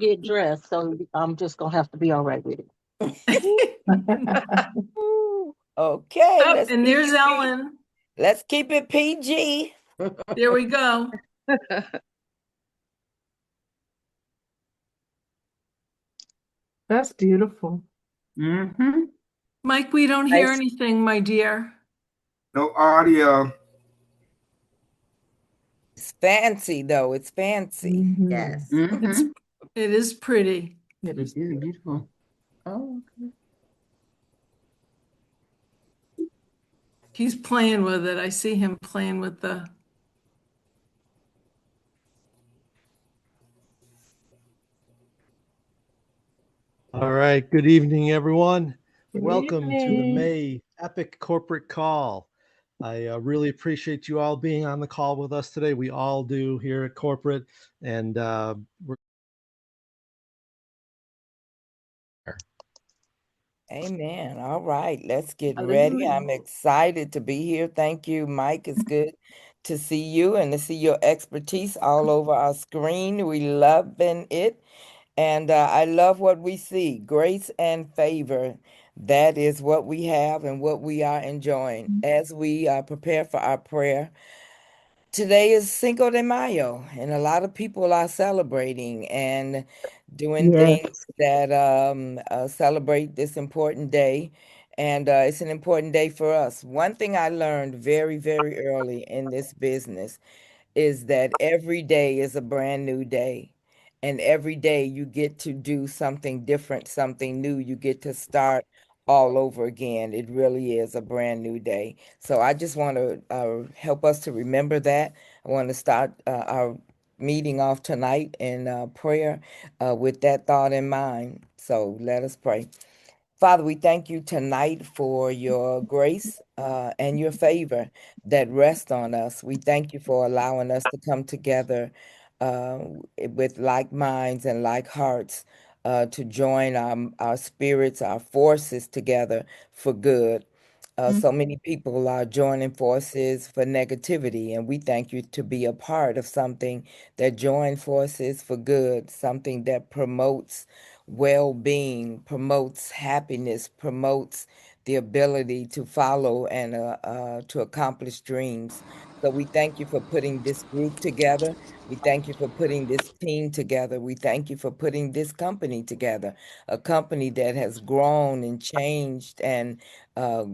get dressed, so I'm just gonna have to be all right with it. Okay, Oh, and there's Ellen. let's keep it PG. There we go. That's beautiful. Mm-hmm. Mike, we don't hear Nice. anything, my dear. No audio. It's fancy though. It's fancy. Mhm. Yes. It is pretty. It is It is beautiful. Oh, okay. He's playing with it. I see him playing with the. All right. Good evening, everyone. Good Welcome to the evening. May Epic Corporate Call. I really appreciate you all being on the call with us today. We all do here at Corporate, and we're Amen. All right, let's get ready. I'm excited to be here. Thank you, Mike. It's good to see you and to see your expertise all over our screen. We loving it. And I love what we see. Grace and favor. That is what we have and what we are enjoying as we prepare for our prayer. Today is Cinco de Mayo, and a lot of people are celebrating and doing things Yes. that celebrate this important day. And it's an important day for us. One thing I learned very, very early in this business is that every day is a brand new day. And every day you get to do something different, something new. You get to start all over again. It really is a brand new day. So I just want to help us to remember that. I want to start our meeting off tonight in prayer with that thought in mind. So let us pray. Father, we thank you tonight for your grace and your favor that rest on us. We thank you for allowing us to come together uh, with like minds and like hearts to join our spirits, our forces together for good. So many people are joining forces for negativity, and we thank you to be a part of something that join forces for good, something that promotes well-being, promotes happiness, promotes the ability to follow and to accomplish dreams. So we thank you for putting this group together. We thank you for putting this team together. We thank you for putting this company together, a company that has grown and changed and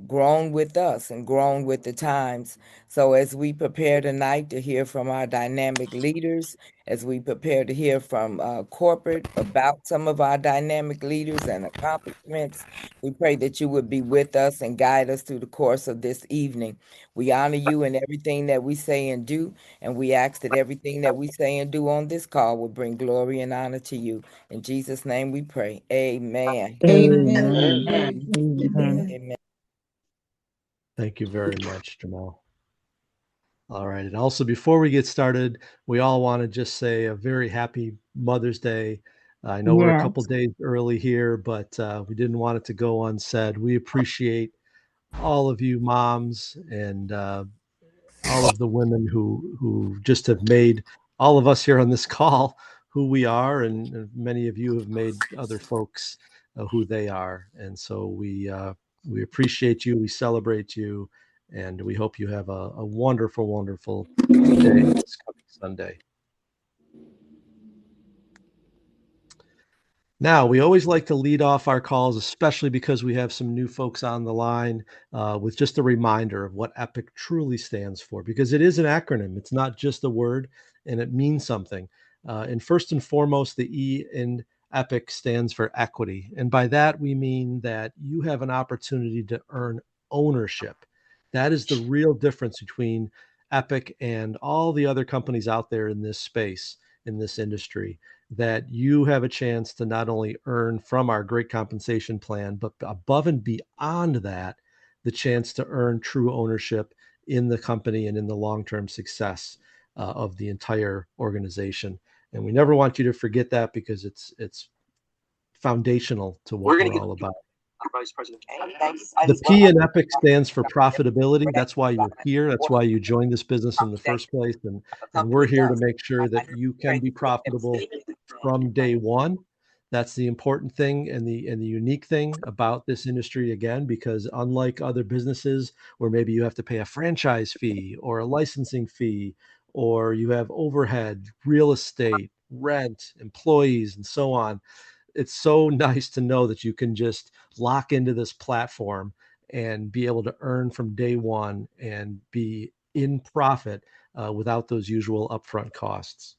grown with us and grown with the times. So as we prepare tonight to hear from our dynamic leaders, as we prepare to hear from corporate about some of our dynamic leaders and accomplishments. We pray that you would be with us and guide us through the course of this evening. We honor you in everything that we say and do, and we ask that everything that we say and do on this call will bring glory and honor to you. In Jesus' name we pray. Amen. Amen. Amen. Amen. Amen. Thank you very much, Jamal. All right. And also, before we get started, we all want to just say a very happy Mother's Day. I know we're a couple Yes. days early here, but we didn't want it to go unsaid. We appreciate all of you moms and all of the women who just have made all of us here on this call who we are, and many of you have made other folks who they are. And so we appreciate you, we celebrate you, and we hope you have a wonderful, wonderful day this coming Sunday. Now, we always like to lead off our calls, especially because we have some new folks on the line, with just a reminder of what EPIC truly stands for, because it is an acronym. It's not just a word, and it means something. And first and foremost, the E in EPIC stands for equity. And by that, we mean that you have an opportunity to earn ownership. That is the real difference between EPIC and all the other companies out there in this space, in this industry, that you have a chance to not only earn from our great compensation plan, but above and beyond that, the chance to earn true ownership in the company and in the long-term success of the entire organization. And we never want you to forget that, because it's foundational to what we're all about. Vice President. The P in EPIC stands for profitability. That's why you're here. That's why you joined this business in the first place. And we're here to make sure that you can be profitable from day one. That's the important thing and the unique thing about this industry, again, because unlike other businesses where maybe you have to pay a franchise fee or a licensing fee, or you have overhead, real estate, rent, employees, and so on, it's so nice to know that you can just lock into this platform and be able to earn from day one and be in profit without those usual upfront costs.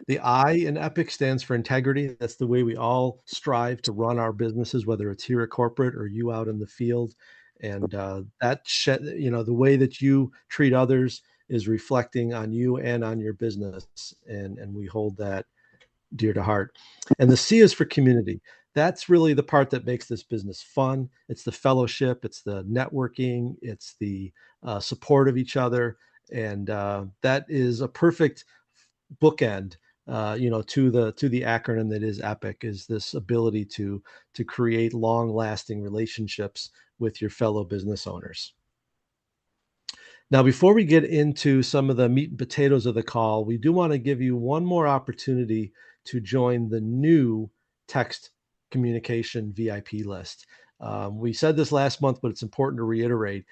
The I in EPIC stands for integrity. That's the way we all strive to run our businesses, whether it's here at corporate or you out in the field. And the way that you treat others is reflecting on you and on your business. And we hold that dear to heart. And the C is for community. That's really the part that makes this business fun. It's the fellowship, it's the networking, it's the support of each other. And that is a perfect bookend to the acronym that is EPIC, is this ability to create long lasting relationships with your fellow business owners. Now, before we get into some of the meat and potatoes of the call, we do want to give you one more opportunity to join the new text communication VIP list. We said this last month, but it's important to reiterate.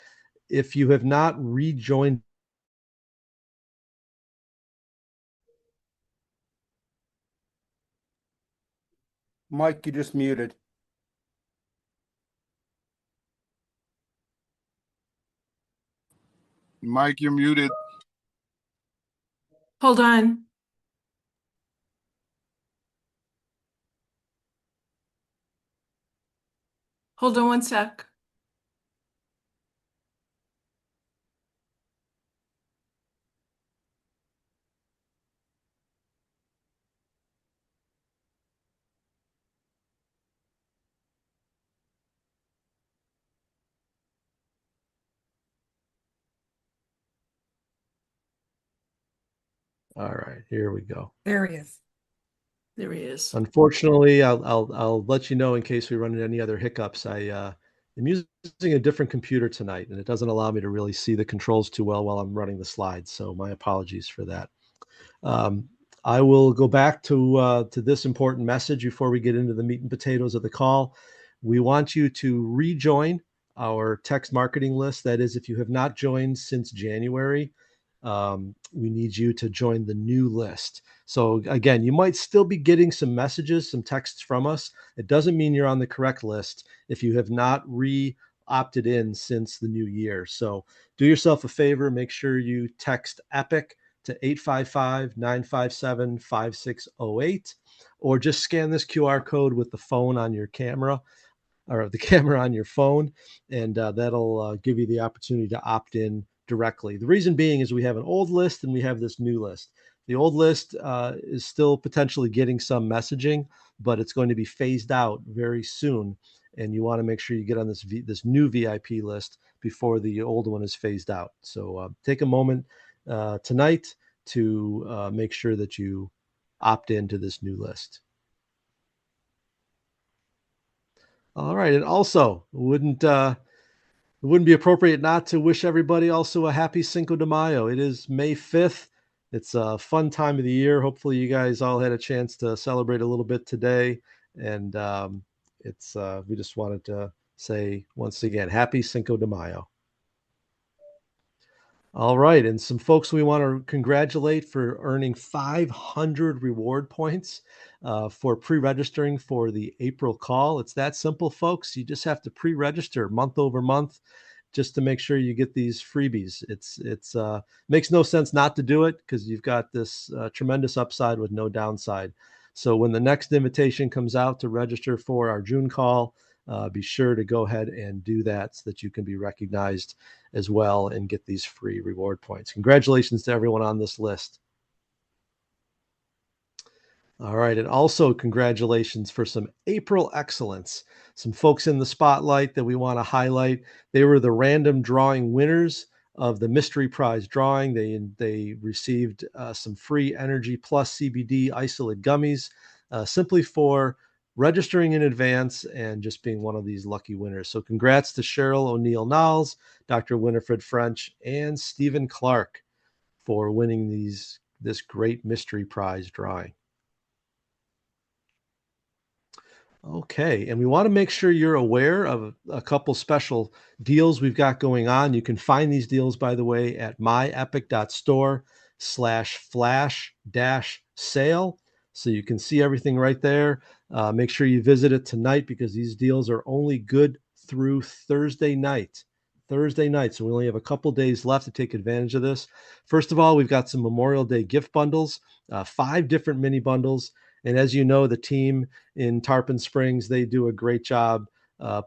If you have not rejoined, Mike, you just muted. Mike, you're muted. Hold on. Hold on one sec. all right, here we go. There he is. There he is. Unfortunately, I'll let you know in case we run into any other hiccups. I'm using a different computer tonight, and it doesn't allow me to really see the controls too well while I'm running the slides. So my apologies for that. I will go back to this important message before we get into the meat and potatoes of the call. We want you to rejoin our text marketing list. That is, if you have not joined since January, we need you to join the new list. So again, you might still be getting some messages, some texts from us. It doesn't mean you're on the correct list if you have not opted in since the new year. So do yourself a favor, make sure you text EPIC to 855-957-5608, or just scan this QR code with the phone on your camera, or the camera on your phone, and that'll give you the opportunity to opt in directly. The reason being is we have an old list and we have this new list. The old list is still potentially getting some messaging, but it's going to be phased out very soon. And you want to make sure you get on this new VIP list before the old one is phased out. So take a moment tonight to make sure that you opt into this new list. All right, and also it wouldn't be appropriate not to wish everybody also a happy Cinco de Mayo. It is May 5th. It's a fun time of the year. Hopefully you guys all had a chance to celebrate a little bit today. And we just wanted to say once again, happy Cinco de Mayo. All right, and some folks we want to congratulate for earning 500 reward points for pre-registering for the April call. It's that simple, folks. You just have to pre-register month over month just to make sure you get these freebies. It's makes no sense not to do it because you've got this tremendous upside with no downside. So when the next invitation comes out to register for our June call, be sure to go ahead and do that so that you can be recognized as well and get these free reward points. Congratulations to everyone on this list. All right, and also congratulations for some April excellence. Some folks in the spotlight that we want to highlight. They were the random drawing winners of the mystery prize drawing. They received some free Energy Plus CBD isolate gummies simply for registering in advance and just being one of these lucky winners. So congrats to Cheryl O'Neill-Niles, Dr. Winifred French, and Stephen Clark for winning this great mystery prize drawing. Okay, and we want to make sure you're aware of a couple special deals we've got going on. You can find these deals, by the way, at myepic.store/flash-sale. So you can see everything right there. Make sure you visit it tonight because these deals are only good through Thursday night. Thursday night. So we only have a couple days left to take advantage of this. First of all, we've got some Memorial Day gift bundles, 5 different mini bundles. And as you know, the team in Tarpon Springs, they do a great job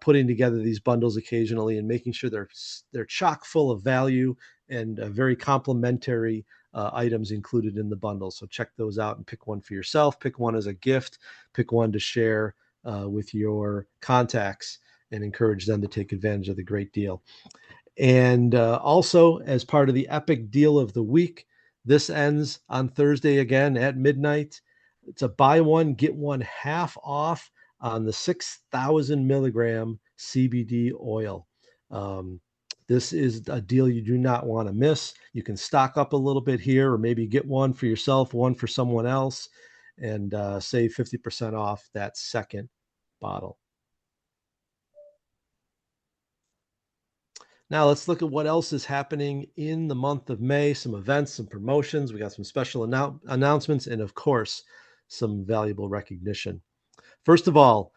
putting together these bundles occasionally and making sure they're chock full of value and very complimentary items included in the bundle. So check those out and pick one for yourself. Pick one as a gift. Pick one to share with your contacts and encourage them to take advantage of the great deal. And also, as part of the Epic Deal of the Week, this ends on Thursday again at midnight. It's a buy one, get one half off on the 6,000 milligram CBD oil. This is a deal you do not want to miss. You can stock up a little bit here, or maybe get one for yourself, one for someone else, and save 50% off that second bottle. Now let's look at what else is happening in the month of May, some events, some promotions. We got some special announcements, and of course, some valuable recognition. First of all,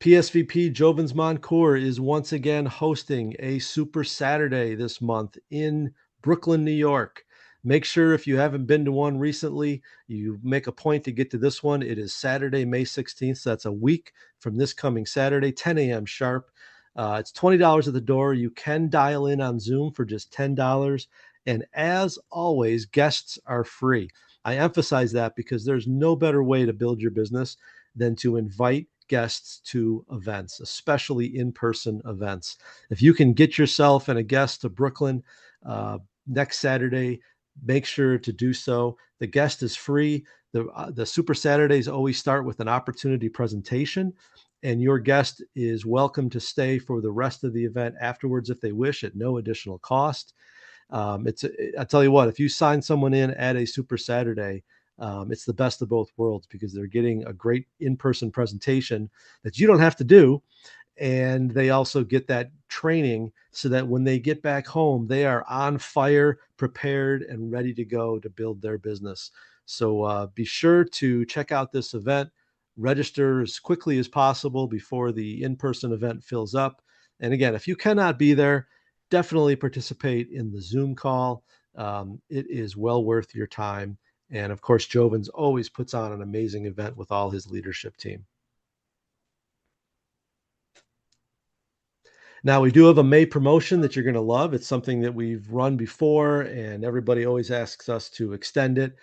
PSVP Jovens Moncoeur is once again hosting a Super Saturday this month in Brooklyn, New York. Make sure if you haven't been to one recently, you make a point to get to this one. It is Saturday, May 16th. So that's a week from this coming Saturday, 10 a.m. sharp. It's $20 at the door. You can dial in on Zoom for just $10. And as always, guests are free. I emphasize that because there's no better way to build your business than to invite guests to events, especially in-person events. If you can get yourself and a guest to Brooklyn next Saturday, make sure to do so. The guest is free. The Super Saturdays always start with an opportunity presentation, and your guest is welcome to stay for the rest of the event afterwards if they wish at no additional cost. I tell you what, if you sign someone in at a Super Saturday, it's the best of both worlds because they're getting a great in-person presentation that you don't have to do. And they also get that training so that when they get back home, they are on fire, prepared, and ready to go to build their business. So be sure to check out this event. Register as quickly as possible before the in-person event fills up. And again, if you cannot be there, definitely participate in the Zoom call. It is well worth your time. And of course, Jovens always puts on an amazing event with all his leadership team. Now, we do have a May promotion that you're going to love. It's something that we've run before, and everybody always asks us to extend it.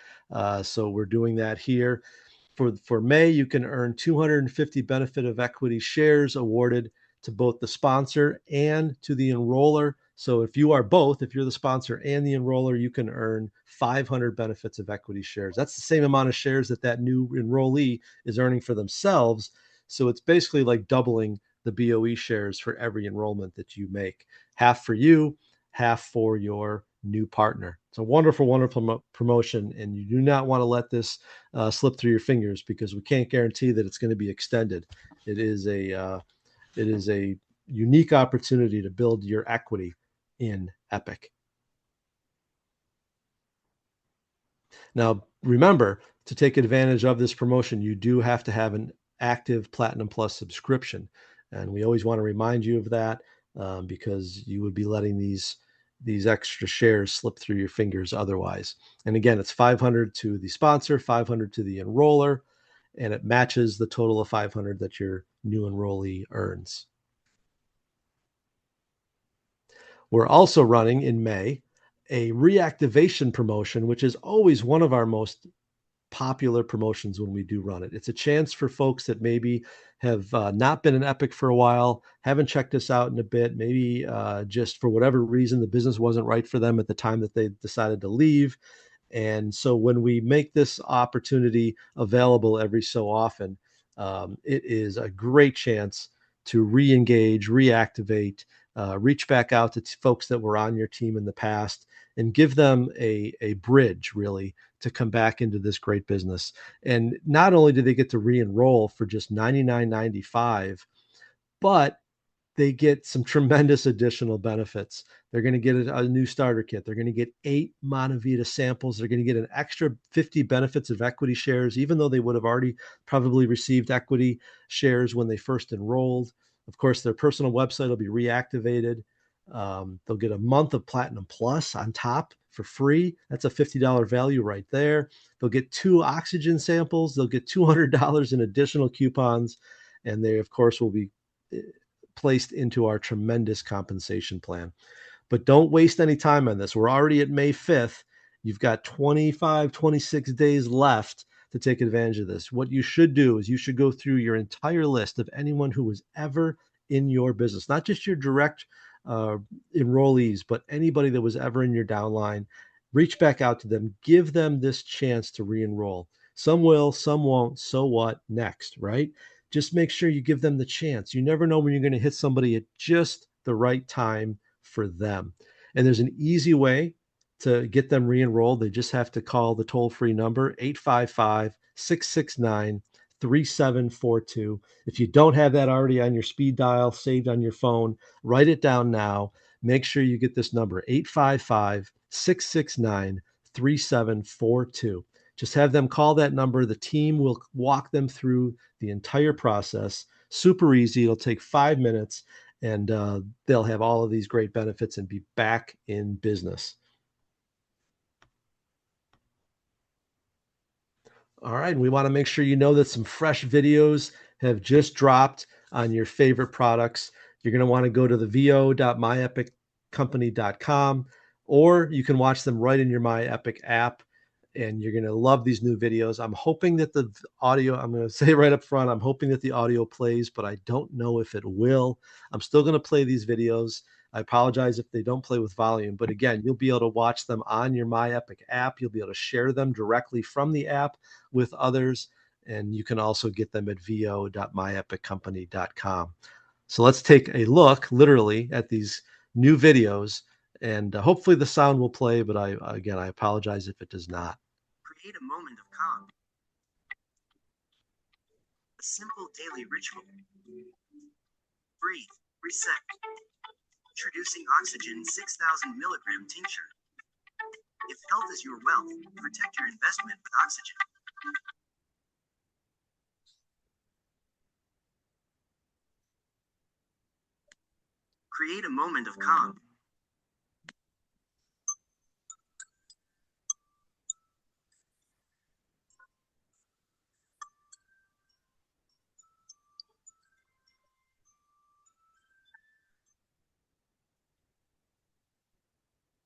So we're doing that here. For May, you can earn 250 benefit of equity shares awarded to both the sponsor and to the enroller. So if you are both, if you're the sponsor and the enroller, you can earn 500 benefits of equity shares. That's the same amount of shares that new enrollee is earning for themselves. So it's basically like doubling the BOE shares for every enrollment that you make. Half for you, half for your new partner. It's a wonderful, wonderful promotion, and you do not want to let this slip through your fingers because we can't guarantee that it's going to be extended. It is a unique opportunity to build your equity in Epic. Now, remember, to take advantage of this promotion, you do have to have an active Platinum Plus subscription. And we always want to remind you of that because you would be letting these extra shares slip through your fingers otherwise. And again, it's 500 to the sponsor, 500 to the enroller, and it matches the total of 500 that your new enrollee earns. We're also running in May a reactivation promotion, which is always one of our most popular promotions when we do run it. It's a chance for folks that maybe have not been in Epic for a while, haven't checked us out in a bit, maybe just for whatever reason, the business wasn't right for them at the time that they decided to leave. And so when we make this opportunity available every so often, it is a great chance to re-engage, reactivate, reach back out to folks that were on your team in the past and give them a bridge really to come back into this great business. And not only do they get to re-enroll for just $99.95, but they get some tremendous additional benefits. They're going to get a new starter kit. They're going to get 8 Monavita samples. They're going to get an extra 50 benefits of equity shares, even though they would have already probably received equity shares when they first enrolled. Of course, their personal website will be reactivated. They'll get a month of Platinum Plus on top for free. That's a $50 value right there. They'll get 2 oxygen samples. They'll get $200 in additional coupons. And they, of course, will be placed into our tremendous compensation plan. But don't waste any time on this. We're already at May 5th. You've got 25, 26 days left to take advantage of this. What you should do is you should go through your entire list of anyone who was ever in your business, not just your direct enrollees, but anybody that was ever in your downline. Reach back out to them, give them this chance to re-enroll. Some will, some won't. So what? Next, right? Just make sure you give them the chance. You never know when you're going to hit somebody at just the right time for them. And there's an easy way to get them re-enrolled. They just have to call the toll-free number 855-669-3742. If you don't have that already on your speed dial saved on your phone, write it down now. Make sure you get this number, 855-669-3742. Just have them call that number. The team will walk them through the entire process. Super easy. It'll take 5 minutes, and they'll have all of these great benefits and be back in business. All right. And we want to make sure you know that some fresh videos have just dropped on your favorite products. You're going to want to go to the vo.myepiccompany.com, or you can watch them right in your MyEpic app. And you're going to love these new videos. I'm hoping that the audio, I'm going to say right up front, I'm hoping that the audio plays, but I don't know if it will. I'm still going to play these videos. I apologize if they don't play with volume, but again, you'll be able to watch them on your MyEpic app. You'll be able to share them directly from the app with others. And you can also get them at vo.myepiccompany.com. So let's take a look literally at these new videos, and hopefully the sound will play, but I apologize if it does not. Create a moment of calm. A simple daily ritual. Breathe, reset. Introducing Oxygen 6,000 milligram tincture. If health is your wealth, protect your investment with Oxygen. Create a moment of calm.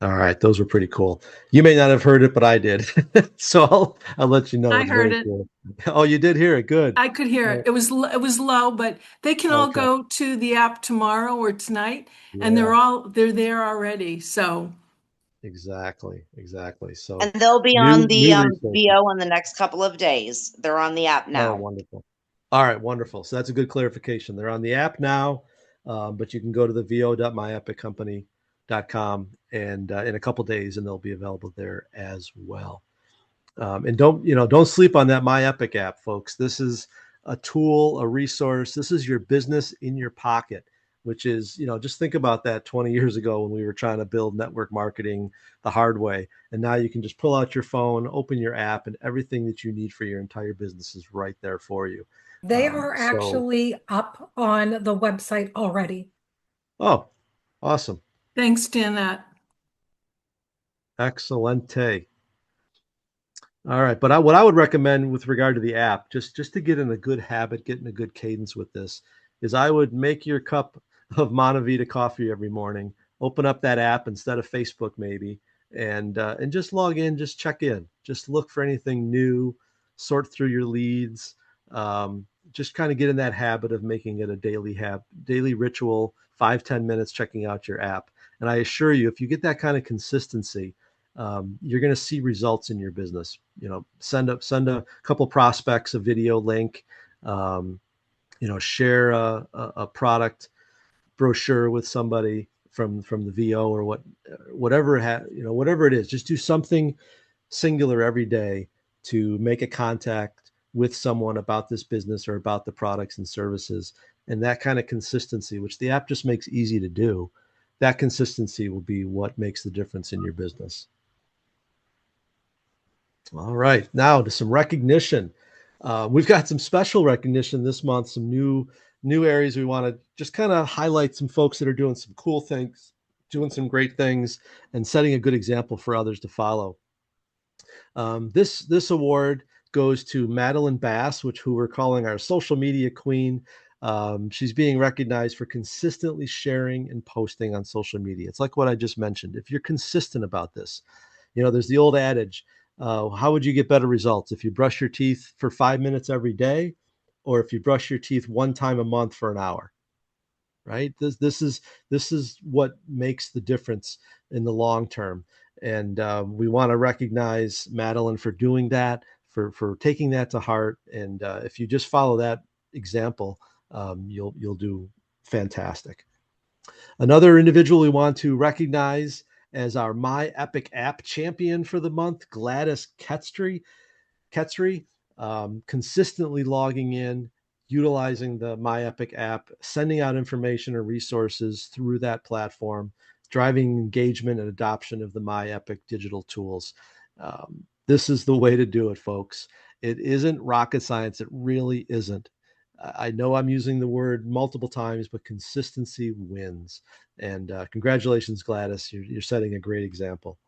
All right, those were pretty cool. You may not have heard it, but I did. So I'll let you know. I It's heard very it. cool. Oh, you did hear it. Good. I could hear it. It was low, but they can all Okay. go to the app tomorrow or tonight, and Yeah, they're there already. So exactly. So And they'll be on the new resources. VO in the next couple of days. They're on the app Oh, now. wonderful. All right, wonderful. So that's a good clarification. They're on the app now, but you can go to the vo.myepiccompany.com and in a couple days, and they'll be available there as well. And don't sleep on that MyEpic app, folks. This is a tool, a resource. This is your business in your pocket, which is, just think about that 20 years ago when we were trying to build network marketing the hard way. And now you can just pull out your phone, open your app, and everything that you need for your entire business is right there for you. They are actually up on the website already. Oh, awesome. thanks, Danette. Excelente. All right, but what I would recommend with regard to the app, just to get in a good habit, get in a good cadence with this, is I would make your cup of Monavita coffee every morning, open up that app instead of Facebook maybe, and just log in, just check in, just look for anything new, sort through your leads, just kind of get in that habit of making it a daily ritual, 5-10 minutes checking out your app. And I assure you, if you get that kind of consistency, you're going to see results in your business. Send a couple prospects a video link, share a product brochure with somebody from the VO or whatever it is. Just do something singular every day to make a contact with someone about this business or about the products and services. And that kind of consistency, which the app just makes easy to do, that consistency will be what makes the difference in your business. All right, now to some recognition. We've got some special recognition this month, some new areas we want to just kind of highlight some folks that are doing some cool things, doing some great things, and setting a good example for others to follow. This award goes to Madeline Bass, who we're calling our social media queen. She's being recognized for consistently sharing and posting on social media. It's like what I just mentioned. If you're consistent about this, there's the old adage, how would you get better results? If you brush your teeth for 5 minutes every day, or if you brush your teeth one time a month for an hour, right? This is what makes the difference in the long term. And we want to recognize Madeline for doing that, for taking that to heart. And if you just follow that example, you'll do fantastic. Another individual we want to recognize as our My Epic app champion for the month, Gladys Ketzry, consistently logging in, utilizing the My Epic app, sending out information or resources through that platform, driving engagement and adoption of the My Epic digital tools. This is the way to do it, folks. It isn't rocket science. It really isn't. I know I'm using the word multiple times, but consistency wins. And congratulations, Gladys. You're setting a great example.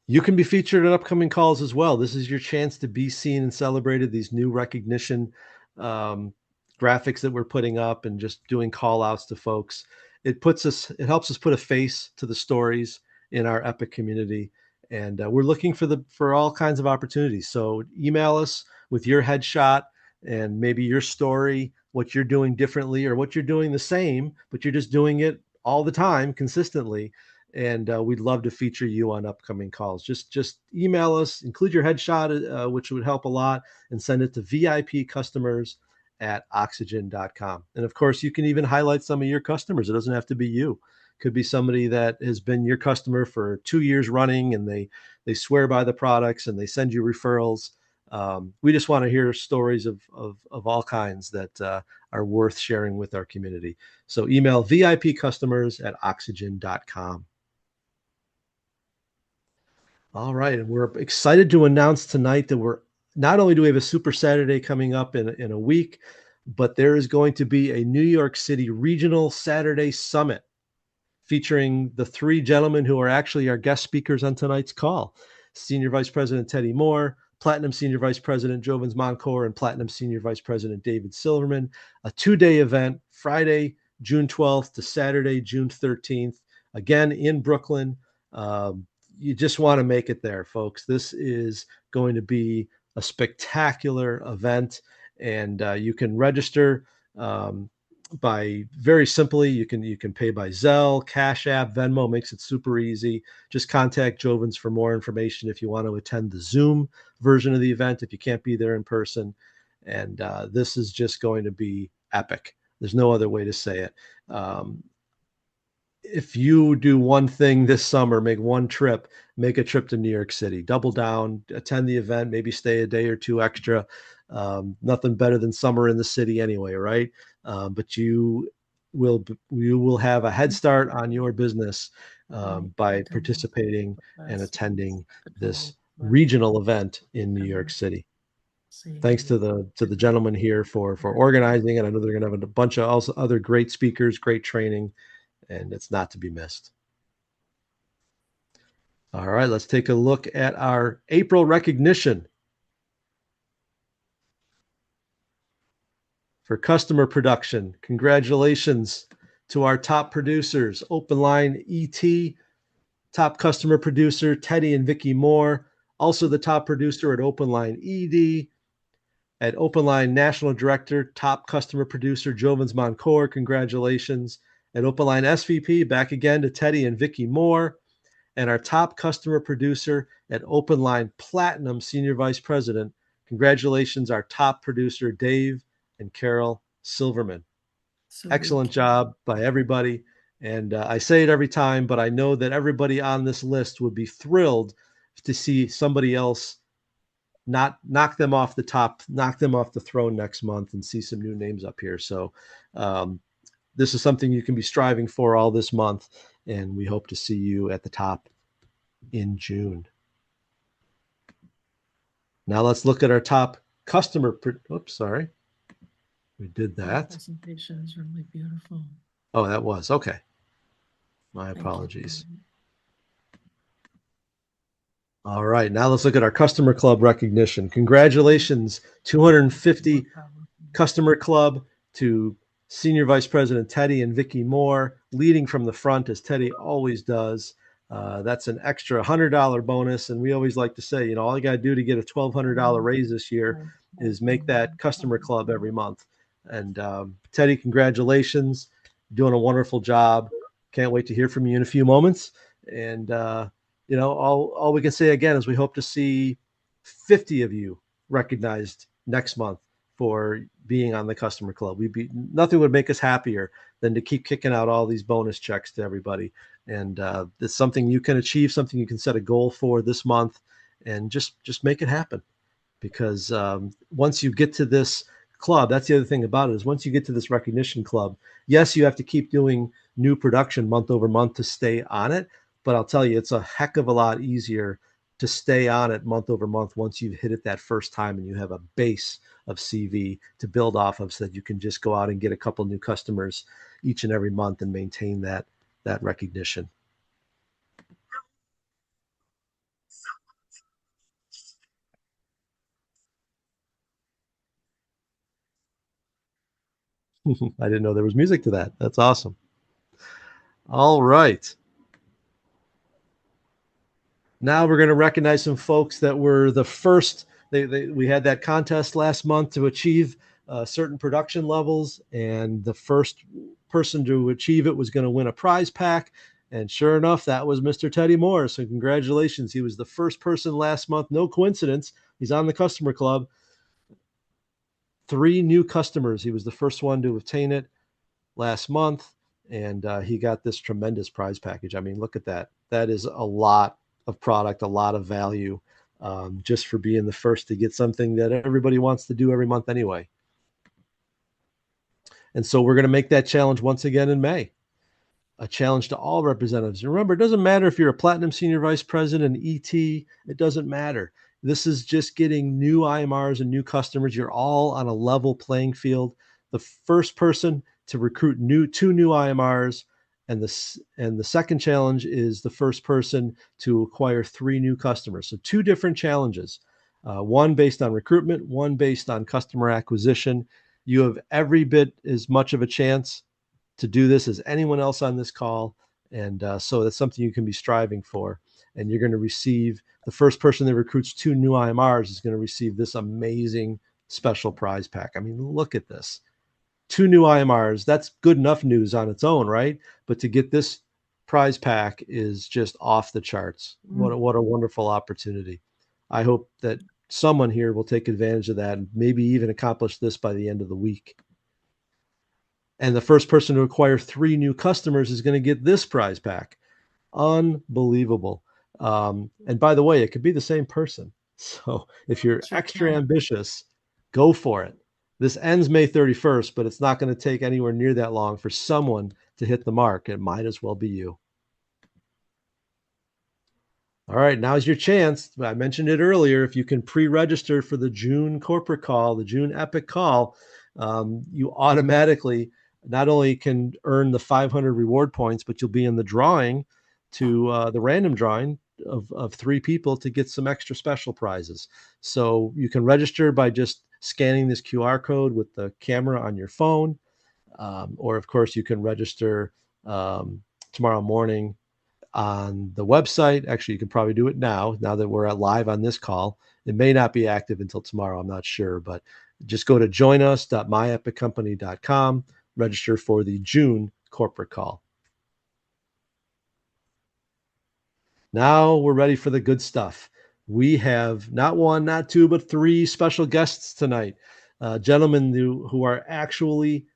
You can be featured in upcoming calls as well. This is your chance to be seen and celebrated. These new recognition graphics that we're putting up and just doing call outs to folks. It helps us put a face to the stories in our Epic community. And we're looking for all kinds of opportunities. So email us with your headshot and maybe your story, what you're doing differently or what you're doing the same, but you're just doing it all the time consistently. And we'd love to feature you on upcoming calls. Just email us, include your headshot, which would help a lot, and send it to VIPcustomers@oxygen.com. And of course, you can even highlight some of your customers. It doesn't have to be you. It could be somebody that has been your customer for 2 years running, and they swear by the products and they send you referrals. We just want to hear stories of all kinds that are worth sharing with our community. So email VIPcustomers@oxygen.com. All right, and we're excited to announce tonight that we're not only do we have a Super Saturday coming up in a week, but there is going to be a New York City Regional Saturday Summit featuring the three gentlemen who are actually our guest speakers on tonight's call: Senior Vice President Teddy Moore, Platinum Senior Vice President Jovens Moncoeur, and Platinum Senior Vice President David Silverman. A 2-day event, Friday, June 12th to Saturday, June 13th, again in Brooklyn. You just want to make it there, folks. This is going to be a spectacular event, and you can register by very simply. You can pay by Zelle, Cash App, Venmo. Makes it super easy. Just contact Jovens for more information if you want to attend the Zoom version of the event, if you can't be there in person. And this is just going to be epic. There's no other way to say it. If you do one thing this summer, make one trip, make a trip to New York City, double down, attend the event, maybe stay a day or two extra. Nothing better than summer in the city anyway, right? But you will have a head start on your business by participating and attending this regional event in New York City. Thanks to the gentleman here for organizing it. I know they're going to have a bunch of also other great speakers, great training, and it's not to be missed. All right, let's take a look at our April recognition. For customer production, congratulations to our top producers, OpenLine ET, top customer producer, Teddy and Vicky Moore, also the top producer at OpenLine ED, at OpenLine National Director, top customer producer, Jovens Moncoeur, congratulations. At OpenLine SVP, back again to Teddy and Vicky Moore. And our top customer producer at OpenLine Platinum Senior Vice President, congratulations, our top producer, Dave and Carol Silverman. Excellent job by everybody. And I say it every time, but I know that everybody on this list would be thrilled to see somebody else not knock them off the top, knock them off the throne next month, and see some new names up here. So this is something you can be striving for all this month, and we hope to see you at the top in June. Now let's look at our top customer. Oops, sorry. We did that. Presentation is really beautiful. Oh, that was okay. My Thank you. apologies. All right, now let's look at our customer club recognition. Congratulations, 250 customer club to Senior Vice President Teddy and Vicki Moore, leading from the front as Teddy always does. That's an extra $100 bonus, and we always like to say, all you got to do to get a $1,200 raise this year is make that customer club every month. And Teddy, congratulations, doing a wonderful job. Can't wait to hear from you in a few moments. And all we can say again is we hope to see 50 of you recognized next month for being on the customer club. Nothing would make us happier than to keep kicking out all these bonus checks to everybody. And it's something you can achieve, something you can set a goal for this month, and just make it happen. Because once you get to this club, that's the other thing about it, is once you get to this recognition club, yes, you have to keep doing new production month over month to stay on it. But I'll tell you, it's a heck of a lot easier to stay on it month over month once you've hit it that first time and you have a base of CV to build off of, so that you can just go out and get a couple new customers each and every month and maintain that recognition. I didn't know there was music to that. That's awesome. All right. Now we're going to recognize some folks that were the first. We had that contest last month to achieve certain production levels, and the first person to achieve it was going to win a prize pack. And sure enough, that was Mr. Teddy Moore. So congratulations. He was the first person last month. No coincidence. He's on the customer club. 3 new customers. He was the first one to obtain it last month, and he got this tremendous prize package. I mean, look at that. That is a lot of product, a lot of value, just for being the first to get something that everybody wants to do every month anyway. And so we're going to make that challenge once again in May. A challenge to all representatives. And remember, it doesn't matter if you're a Platinum Senior Vice President, ET, it doesn't matter. This is just getting new IMRs and new customers. You're all on a level playing field. The first person to recruit 2 new IMRs, and the second challenge is the first person to acquire 3 new customers. So 2 different challenges, one based on recruitment, one based on customer acquisition. You have every bit as much of a chance to do this as anyone else on this call. And so that's something you can be striving for. And you're going to receive, the first person that recruits 2 new IMRs is going to receive this amazing special prize pack. I mean, look at this. 2 new IMRs, that's good enough news on its own, right? But to get this prize pack is just off the charts. What a wonderful opportunity. I hope that someone here will take advantage of that and maybe even accomplish this by the end of the week. And the first person to acquire 3 new customers is going to get this prize pack. Unbelievable. And by the way, it could be the same person. So if you're extra ambitious, go for it. This ends May 31st, but it's not going to take anywhere near that long for someone to hit the mark. It might as well be you. All right, now's your chance. I mentioned it earlier. If you can pre-register for the June corporate call, the June Epic call, you automatically not only can earn the 500 reward points, but you'll be in the drawing to the random drawing of 3 people to get some extra special prizes. So you can register by just scanning this QR code with the camera on your phone. Or of course you can register tomorrow morning on the website. Actually, you can probably do it now that we're live on this call. It may not be active until tomorrow. I'm not sure, but just go to joinus.myepiccompany.com, register for the June corporate call. Now we're ready for the good stuff. We have not 1, not 2, but 3 special guests tonight. Gentlemen who are actually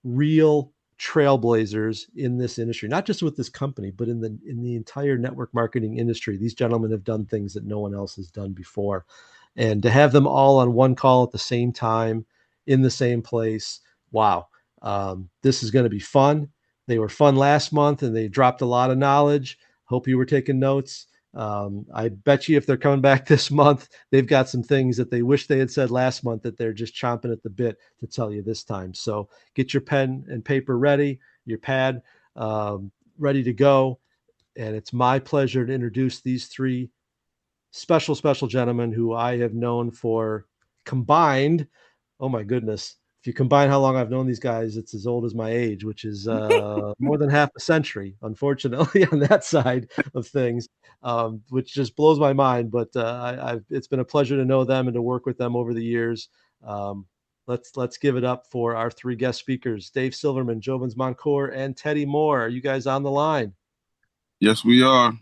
real trailblazers in this industry, not just with this company, but in the entire network marketing industry. These gentlemen have done things that no one else has done before. And to have them all on one call at the same time in the same place, wow. This is going to be fun. They were fun last month and they dropped a lot of knowledge. Hope you were taking notes. I bet you if they're coming back this month, they've got some things that they wish they had said last month that they're just chomping at the bit to tell you this time. So get your pen and paper ready, your pad ready to go. And it's my pleasure to introduce these three special gentlemen who I have known for combined, oh my goodness, if you combine how long I've known these guys, it's as old as my age, which is more than half a century, unfortunately, on that side of things, which just blows my mind. But it's been a pleasure to know them and to work with them over the years. Let's give it up for our three guest speakers: Dave Silverman, Jovens, Moncoeur, and Teddy Moore. Are you guys on the line? Yes, we are.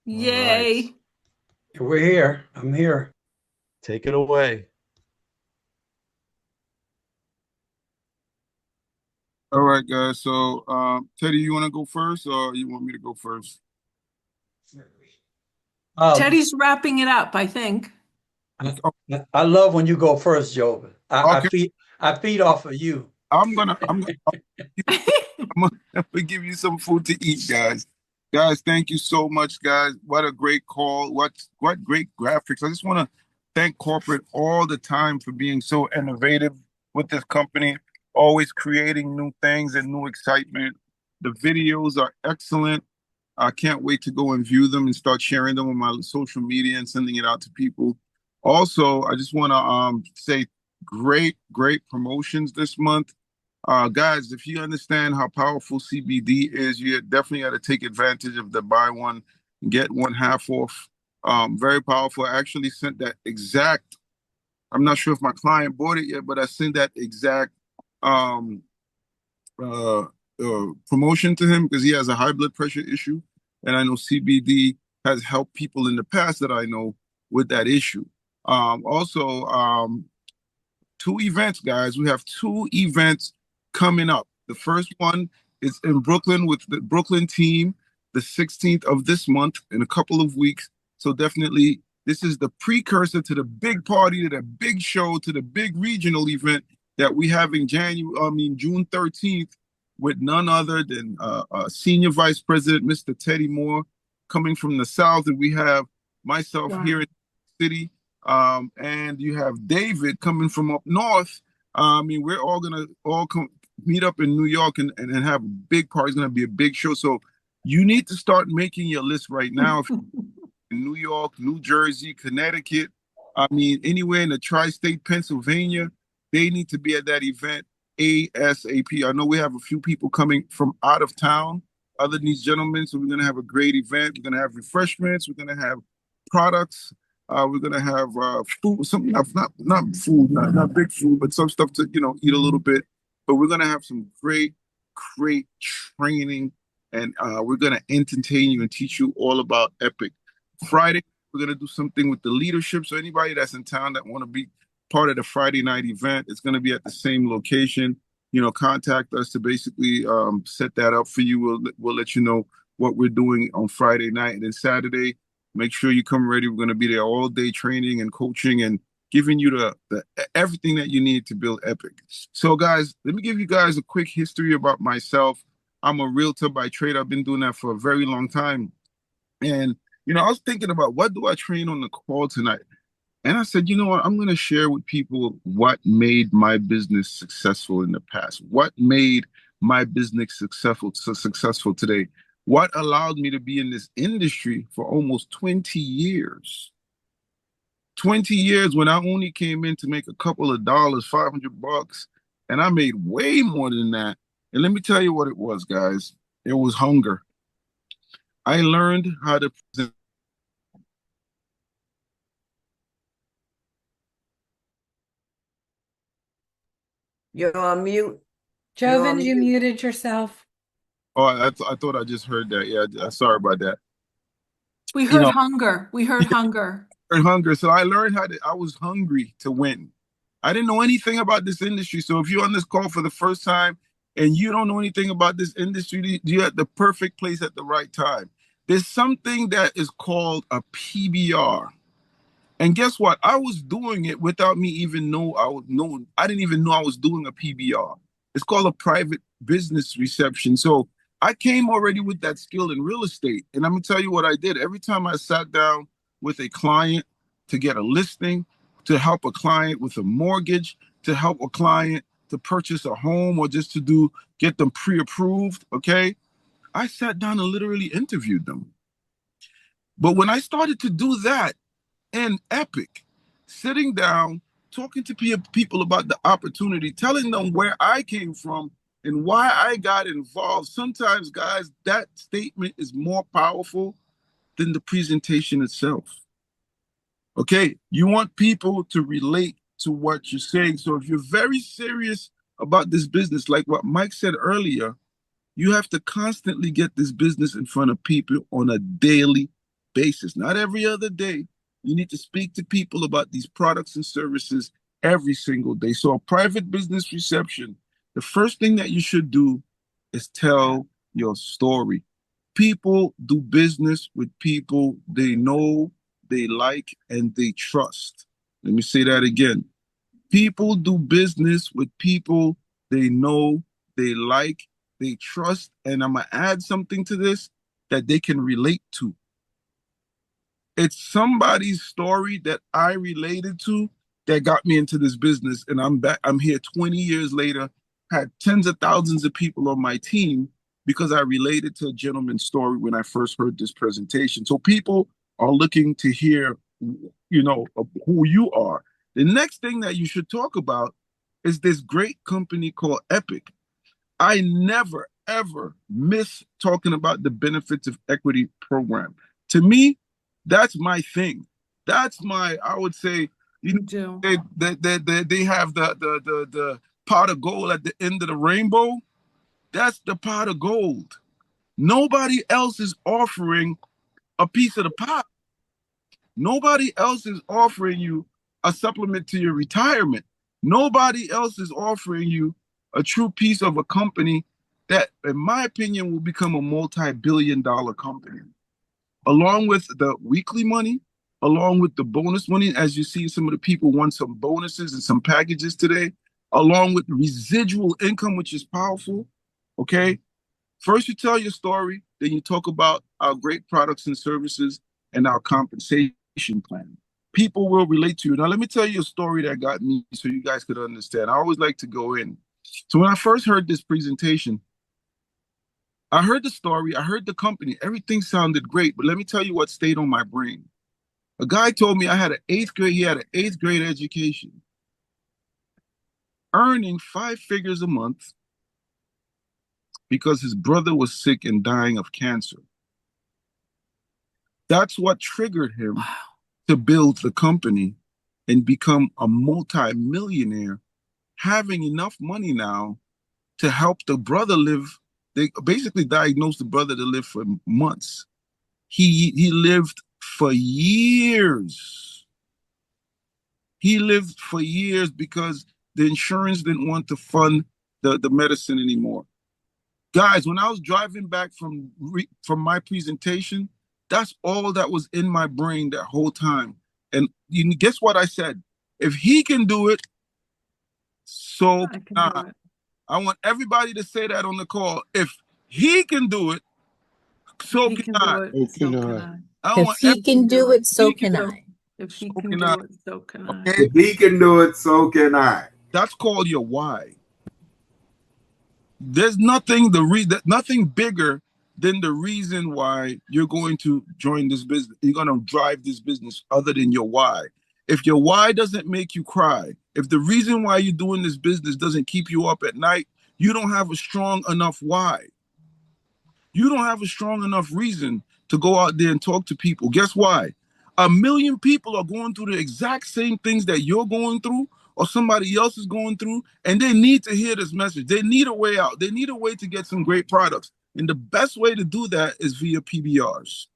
Yay. Right. We're here. I'm here. Take it away. All right, guys. So, Teddy, you want to go first, or you want me to go first? Teddy's wrapping it up, I think. I love when you go first, Joe. Okay. I feed off of you. I'm gonna give you some food to eat, guys. Guys, thank you so much, guys. What a great call. What great graphics. I just want to thank corporate all the time for being so innovative with this company, always creating new things and new excitement. The videos are excellent. I can't wait to go and view them and start sharing them on my social media and sending it out to people. Also, I just want to say great promotions this month. Guys, if you understand how powerful CBD is, you definitely got to take advantage of the buy one, get one half off. Very powerful. I actually sent that exact, I'm not sure if my client bought it yet, but I sent that exact promotion to him because he has a high blood pressure issue. And I know CBD has helped people in the past that I know with that issue. Also, two events, guys. We have two events coming up. The first one is in Brooklyn with the Brooklyn team, the 16th of this month in a couple of weeks. So definitely, this is the precursor to the big party, to the big show, to the big regional event that we have in June 13th with none other than Senior Vice President, Mr. Teddy Moore, coming from the South. And we have myself here in the city. And you have David coming from up north. We're all gonna meet up in New York and have a big party. It's gonna be a big show. So you need to start making your list right now. If in New York, New Jersey, Connecticut, anywhere in the tri-state, Pennsylvania, they need to be at that event ASAP. I know we have a few people coming from out of town, other than these gentlemen. So we're gonna have a great event. We're gonna have refreshments. We're gonna have products. We're gonna have food, some not food, not big food, but some stuff to eat a little bit. But we're gonna have some great training, and we're gonna entertain you and teach you all about Epic. Friday, we're gonna do something with the leadership. So anybody that's in town that want to be part of the Friday night event, it's gonna be at the same location. Contact us to basically set that up for you. We'll let you know what we're doing on Friday night, and then Saturday. Make sure you come ready. We're going to be there all day training and coaching and giving you the everything that you need to build Epic. So, guys, let me give you guys a quick history about myself. I'm a realtor by trade. I've been doing that for a very long time. And, I was thinking about what do I train on the call tonight? And I said, you know what? I'm going to share with people what made my business successful in the past. What made my business successful today? What allowed me to be in this industry for almost 20 years? 20 years when I only came in to make a couple of dollars, $500, and I made way more than that. And let me tell you what it was, guys. It was hunger. I learned how to present. You're on mute. Jovens, you muted yourself. Oh, I thought I just heard that. Yeah, sorry about that. We heard hunger. We heard hunger. Hunger. So I learned I was hungry to win. I didn't know anything about this industry. So if you're on this call for the first time and you don't know anything about this industry, you're at the perfect place at the right time. There's something that is called a PBR. And guess what? I was doing it without me even I didn't even know I was doing a PBR. It's called a private business reception. So I came already with that skill in real estate. And I'm gonna tell you what I did. Every time I sat down with a client to get a listing, to help a client with a mortgage, to help a client to purchase a home or just to get them pre-approved, okay? I sat down and literally interviewed them. But when I started to do that, and E.P.I.C, sitting down, talking to people about the opportunity, telling them where I came from and why I got involved. Sometimes, guys, that statement is more powerful than the presentation itself. Okay, you want people to relate to what you're saying. So if you're very serious about this business, like what Mike said earlier, you have to constantly get this business in front of people on a daily basis, not every other day. You need to speak to people about these products and services every single day. So a private business reception, the first thing that you should do is tell your story. People do business with people they know, they like, and they trust. Let me say that again. People do business with people they know, they like, they trust, and I'm gonna add something to this that they can relate to. It's somebody's story that I related to that got me into this business, and I'm back. I'm here 20 years later, had tens of thousands of people on my team because I related to a gentleman's story when I first heard this presentation. So people are looking to hear, who you are. The next thing that you should talk about is this great company called E.P.I.C. I never, ever miss talking about the benefits of equity program. To me, that's my thing. That's I would say, they have the pot of gold at the end of the rainbow. That's the pot of gold. Nobody else is offering a piece of the pot. Nobody else is offering you a supplement to your retirement. Nobody else is offering you a true piece of a company that, in my opinion, will become a multi-billion-dollar company. Along with the weekly money, along with the bonus money, as you see, some of the people want some bonuses and some packages today, along with residual income, which is powerful. Okay. First, you tell your story, then you talk about our great products and services and our compensation plan. People will relate to you. Now, let me tell you a story that got me so you guys could understand. I always like to go in. So when I first heard this presentation, I heard the story, I heard the company, everything sounded great, but let me tell you what stayed on my brain. A guy told me he had an eighth grade education, earning 5 figures a month because his brother was sick and dying of cancer. That's what triggered him to build the company and become a multi-millionaire, having enough money now to help the brother live. They basically diagnosed the brother to live for months. He lived for years. He lived for years because the insurance didn't want to fund the medicine anymore. Guys, when I was driving back from my presentation, that's all that was in my brain that whole time. And guess what I said? If he can do it, so can I. I want everybody to say that on the call. If he can do it, so can I. So can I. If he can do it, so can I. If he can do it, so can I. Okay? If he can do it, so can I. That's called your why. There's nothing nothing bigger than the reason why you're going to join this business. You're going to drive this business other than your why. If your why doesn't make you cry, if the reason why you're doing this business doesn't keep you up at night, you don't have a strong enough why. You don't have a strong enough reason to go out there and talk to people. Guess why? 1 million people are going through the exact same things that you're going through or somebody else is going through, and they need to hear this message. They need a way out. They need a way to get some great products. And the best way to do that is via PBRs.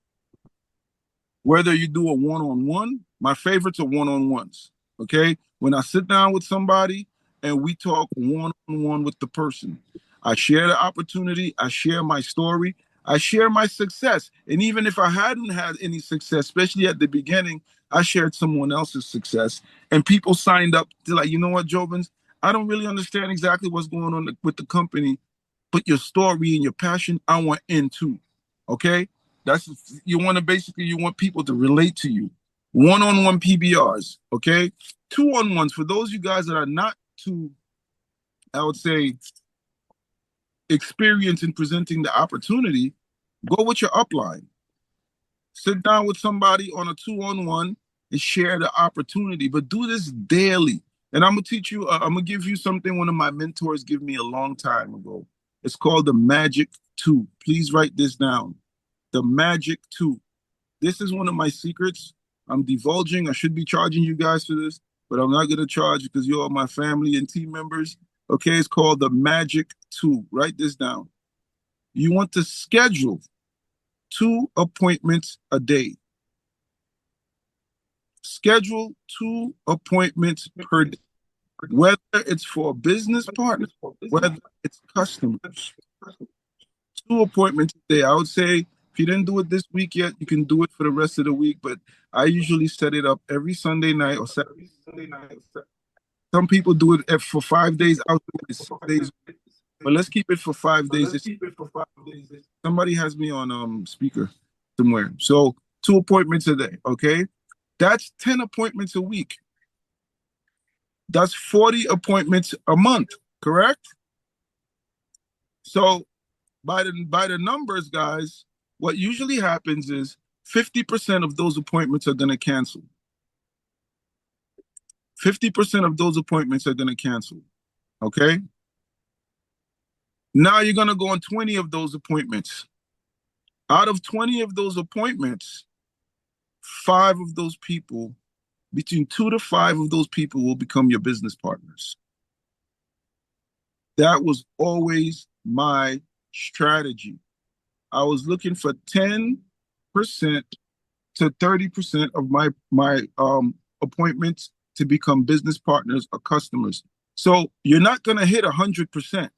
Whether you do a one-on-one, my favorites are one-on-ones, okay? When I sit down with somebody and we talk one-on-one with the person, I share the opportunity, I share my story, I share my success. And even if I hadn't had any success, especially at the beginning, I shared someone else's success. And people signed up. They're like, you know what, Jovens? I don't really understand exactly what's going on with the company, but your story and your passion, I want in too. Okay? That's you want people to relate to you. One-on-one PBRs, okay? 2-on-1s for those of you guys that are not too, I would say, experienced in presenting the opportunity, go with your upline. Sit down with somebody on a 2-on-1 and share the opportunity, but do this daily. And I'm gonna teach you, I'm gonna give you something one of my mentors gave me a long time ago. It's called the Magic 2. Please write this down. The Magic 2. This is one of my secrets. I'm divulging. I should be charging you guys for this, but I'm not going to charge because you're all my family and team members. Okay, it's called the Magic 2. Write this down. You want to schedule 2 appointments a day. Schedule 2 appointments per day, whether it's for a business partner, whether it's customers. 2 appointments a day. I would say if you didn't do it this week yet, you can do it for the rest of the week. But I usually set it up every Sunday night or Saturday. Some people do it for 5 days out, 6 days. But let's keep it for 5 days. Somebody has me on speaker somewhere. So 2 appointments a day. Okay, that's 10 appointments a week. That's 40 appointments a month. Correct? So by the numbers, guys, what usually happens is 50% of those appointments are going to cancel. 50% of those appointments are going to cancel. Okay? Now you're going to go on 20 of those appointments. Out of 20 of those appointments, 5 of those people, between 2 to 5 of those people will become your business partners. That was always my strategy. I was looking for 10% to 30% of my appointments to become business partners or customers. So you're not gonna hit 100%.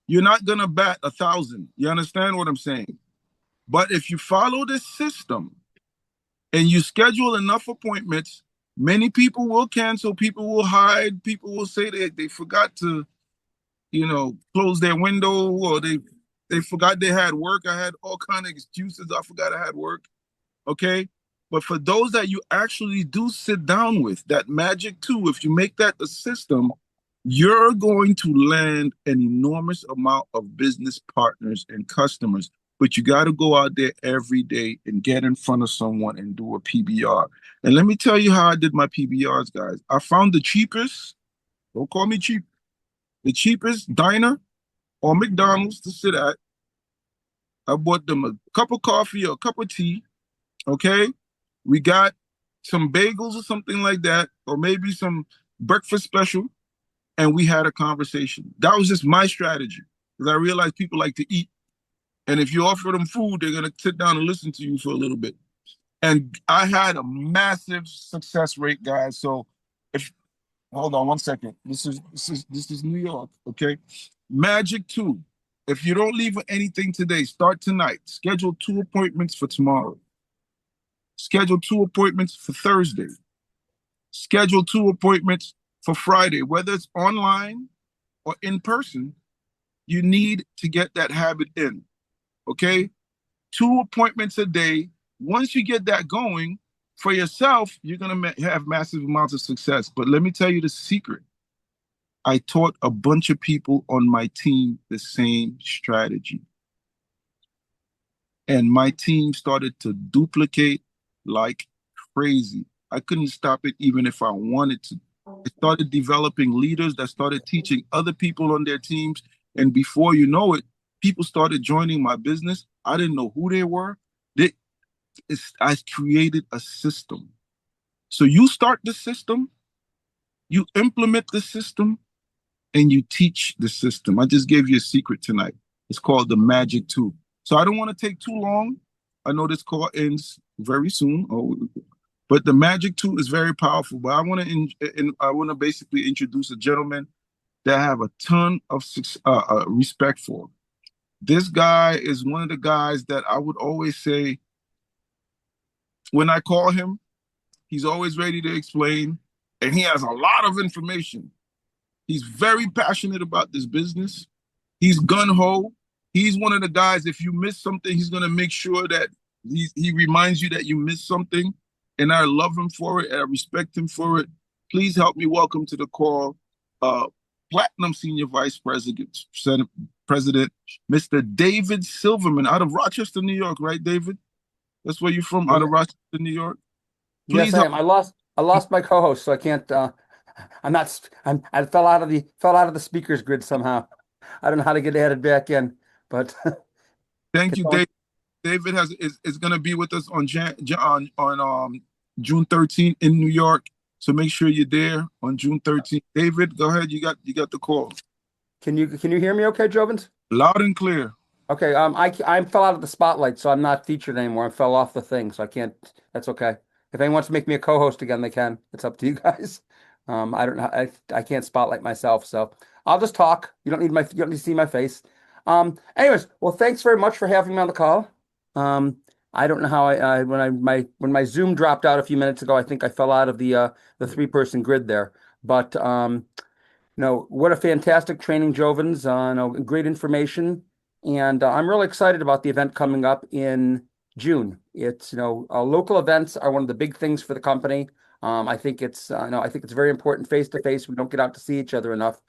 You're not gonna bat 1,000. You understand what I'm saying? But if you follow this system and you schedule enough appointments, many people will cancel, people will hide, people will say they forgot to, close their window, or they forgot they had work. I had all kind of excuses. I forgot I had work. Okay. But for those that you actually do sit down with, that Magic 2, if you make that the system, you're going to land an enormous amount of business partners and customers. But you got to go out there every day and get in front of someone and do a PBR. And let me tell you how I did my PBRs, guys. I found the cheapest, don't call me cheap, the cheapest diner or McDonald's to sit at. I bought them a cup of coffee or a cup of tea. Okay. We got some bagels or something like that, or maybe some breakfast special, and we had a conversation. That was just my strategy, because I realized people like to eat. And if you offer them food, they're going to sit down and listen to you for a little bit. And I had a massive success rate, guys. So hold on one second. This is New York, okay? Magic 2. If you don't leave with anything today, start tonight. Schedule 2 appointments for tomorrow. Schedule 2 appointments for Thursday. Schedule 2 appointments for Friday. Whether it's online or in person, you need to get that habit in, okay? 2 appointments a day. Once you get that going for yourself, you're going to have massive amounts of success. But let me tell you the secret. I taught a bunch of people on my team the same strategy. And my team started to duplicate like crazy. I couldn't stop it even if I wanted to. I started developing leaders that started teaching other people on their teams. And before you know it, people started joining my business. I didn't know who they were. I created a system. So you start the system, you implement the system, and you teach the system. I just gave you a secret tonight. It's called the Magic 2. So I don't want to take too long. I know this call ends very soon, But the magic tool is very powerful. But I want to basically introduce a gentleman that I have a ton of respect for. This guy is one of the guys that I would always say, when I call him, he's always ready to explain, and he has a lot of information. He's very passionate about this business. He's gun-ho. He's one of the guys, if you miss something, he's going to make sure that he reminds you that you missed something. And I love him for it. And I respect him for it. Please help me welcome to the call, Platinum Senior Vice President, Mr. David Silverman out of Rochester, New York, right, David? That's where you're from, out of Rochester, New York? Please, yes, I am. I lost my co-host, so I can't. I fell out of the speakers grid somehow. I don't know how to get added back in, but thank you, David. David is going to be with us on June 13th in New York. So make sure you're there on June 13th. David, go ahead. You got the call. Can you hear me okay, Jovens? Loud and clear. Okay. I fell out of the spotlight, so I'm not featured anymore. I fell off the thing, so I can't. That's okay. If anyone wants to make me a co-host again, they can. It's up to you guys. I don't know. I can't spotlight myself, so I'll just talk. You don't need to see my face. Anyways, well, thanks very much for having me on the call. I don't know how when my Zoom dropped out a few minutes ago, I think I fell out of the 3-person grid there. But what a fantastic training, Jovens. Great information, and I'm really excited about the event coming up in June. It's local events are one of the big things for the company. I think it's very important face to face. We don't get out to see each other enough,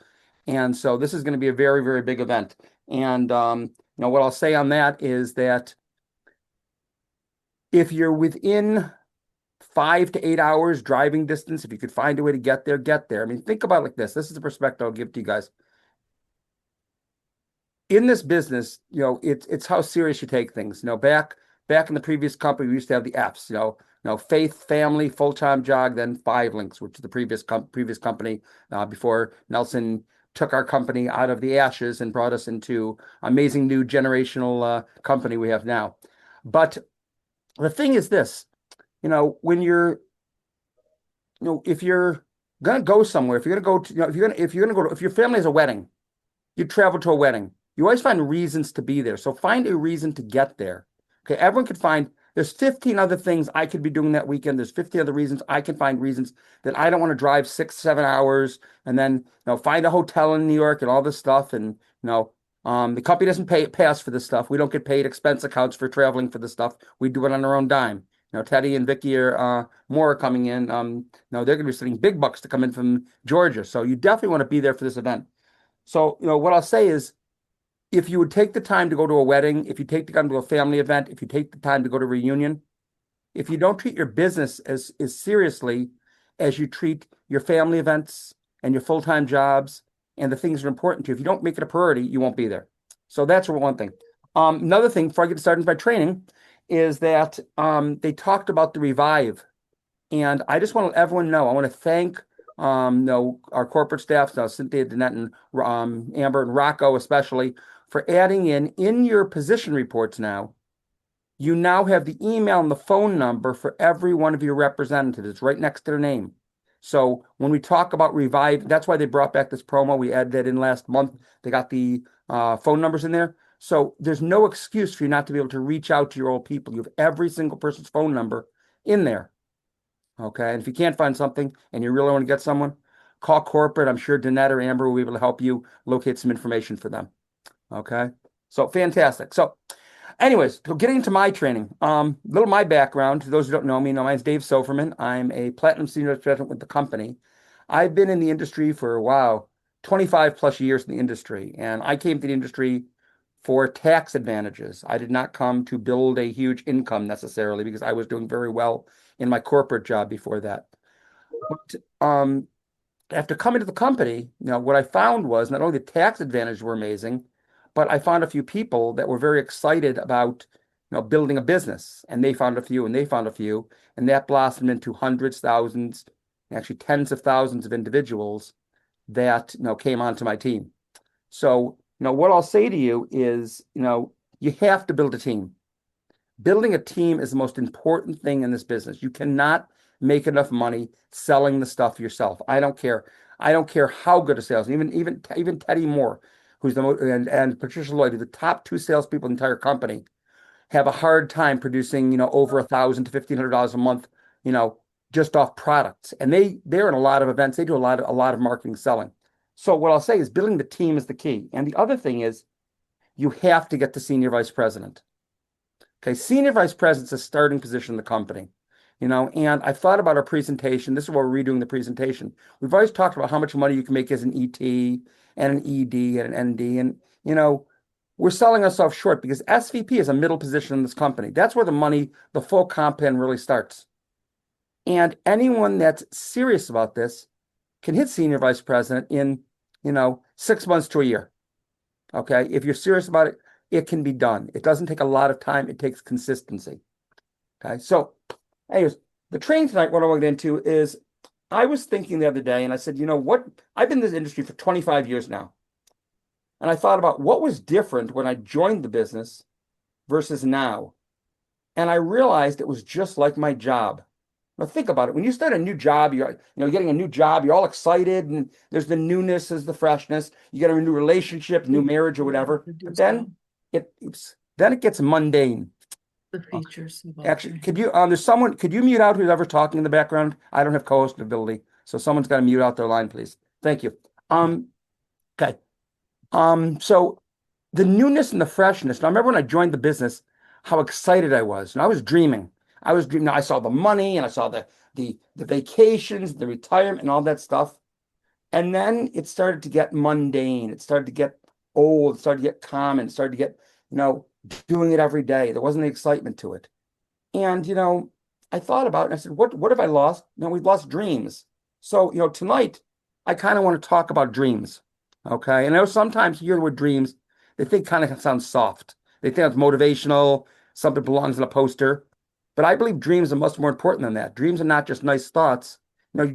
and so this is going to be a very, very big event. And what I'll say on that is that if you're within 5 to 8 hours driving distance, if you could find a way to get there, get there. I mean, think about it like this. This is the perspective I'll give to you guys. In this business, it's how serious you take things. Back in the previous company, we used to have the F's. Faith, family, full-time job, then 5 links, which is the previous company before Nelson took our company out of the ashes and brought us into amazing new generational company we have now. But the thing is this, when you're, if you're gonna go somewhere, if your family has a wedding, you travel to a wedding, you always find reasons to be there. So find a reason to get there. Okay, everyone could find, there's 15 other things I could be doing that weekend. There's 15 other reasons. I can find reasons that I don't want to drive 6-7 hours and then, find a hotel in New York and all this stuff. And, the company doesn't pay us for this stuff. We don't get paid expense accounts for traveling for this stuff. We do it on our own dime. Teddy and Vicky are more coming in. They're going to be sending big bucks to come in from Georgia. So you definitely want to be there for this event. So, what I'll say is, if you would take the time to go to a wedding, if you take the time to a family event, if you take the time to go to a reunion, if you don't treat your business as seriously as you treat your family events and your full-time jobs and the things that are important to you, if you don't make it a priority, you won't be there. So that's one thing. Another thing, before I get started with my training, is that they talked about the Revive. And I just want to let everyone know, I want to thank our corporate staff, Cynthia, Danette, and Amber, and Rocco especially, for adding in your position reports now. You now have the email and the phone number for every one of your representatives. It's right next to their name. So when we talk about Revive, that's why they brought back this promo. We added that in last month. They got the phone numbers in there. So there's no excuse for you not to be able to reach out to your old people. You have every single person's phone number in there. Okay. And if you can't find something and you really want to get someone, call corporate. I'm sure Danette or Amber will be able to help you locate some information for them. Okay. So fantastic. So anyways, so getting into my training, little my background, to those who don't know me, my name's Dave Silverman. I'm a Platinum Senior Vice President with the company. I've been in the industry for, 25 plus years in the industry. And I came to the industry for tax advantages. I did not come to build a huge income necessarily because I was doing very well in my corporate job before that. But after coming to the company, what I found was not only the tax advantages were amazing, but I found a few people that were very excited about, building a business, and they found a few, and they found a few, and that blossomed into hundreds, thousands, actually tens of thousands of individuals that, came onto my team. So, what I'll say to you is, you have to build a team. Building a team is the most important thing in this business. You cannot make enough money selling the stuff yourself. I don't care. I don't care how good a salesman, even Teddy Moore, who's and Patricia Lloyd, the top two salespeople in the entire company, have a hard time producing, over $1,000 to $1,500 a month, just off products. And they're in a lot of events. They do a lot of marketing selling. So what I'll say is building the team is the key. And the other thing is you have to get to senior vice president. Okay, senior vice president's a starting position in the company. And I thought about our presentation. This is why we're redoing the presentation. We've always talked about how much money you can make as an ET and an ED and an ND. And, we're selling ourselves short because SVP is a middle position in this company. That's where the money, the full comp plan really starts. And anyone that's serious about this can hit senior vice president in, 6 months to a year. Okay. If you're serious about it, it can be done. It doesn't take a lot of time. It takes consistency. Okay. So anyways, the training tonight, what I want to get into is I was thinking the other day and I said, what? I've been in this industry for 25 years now. And I thought about what was different when I joined the business versus now. And I realized it was just like my job. Now think about it. When you start a new job, you're getting a new job, you're all excited, and there's the newness, there's the freshness. You get a new relationship, new marriage, or whatever. But then it gets mundane. The features. Actually, could you mute out who's ever talking in the background? I don't have co-host ability, so someone's got to mute out their line, please. Thank you. Okay. So the newness and the freshness. Now, I remember when I joined the business, how excited I was. And I was dreaming. Now I saw the money and I saw the vacations, the retirement and all that stuff. And then it started to get mundane. It started to get old. It started to get common. It started to get, doing it every day. There wasn't the excitement to it. And, I thought about it and I said, what have I lost? We've lost dreams. So, tonight I kind of want to talk about dreams. Okay. And I know sometimes you hear the word dreams, they think kind of sounds soft. They think it's motivational, something belongs in a poster. But I believe dreams are much more important than that. Dreams are not just nice thoughts.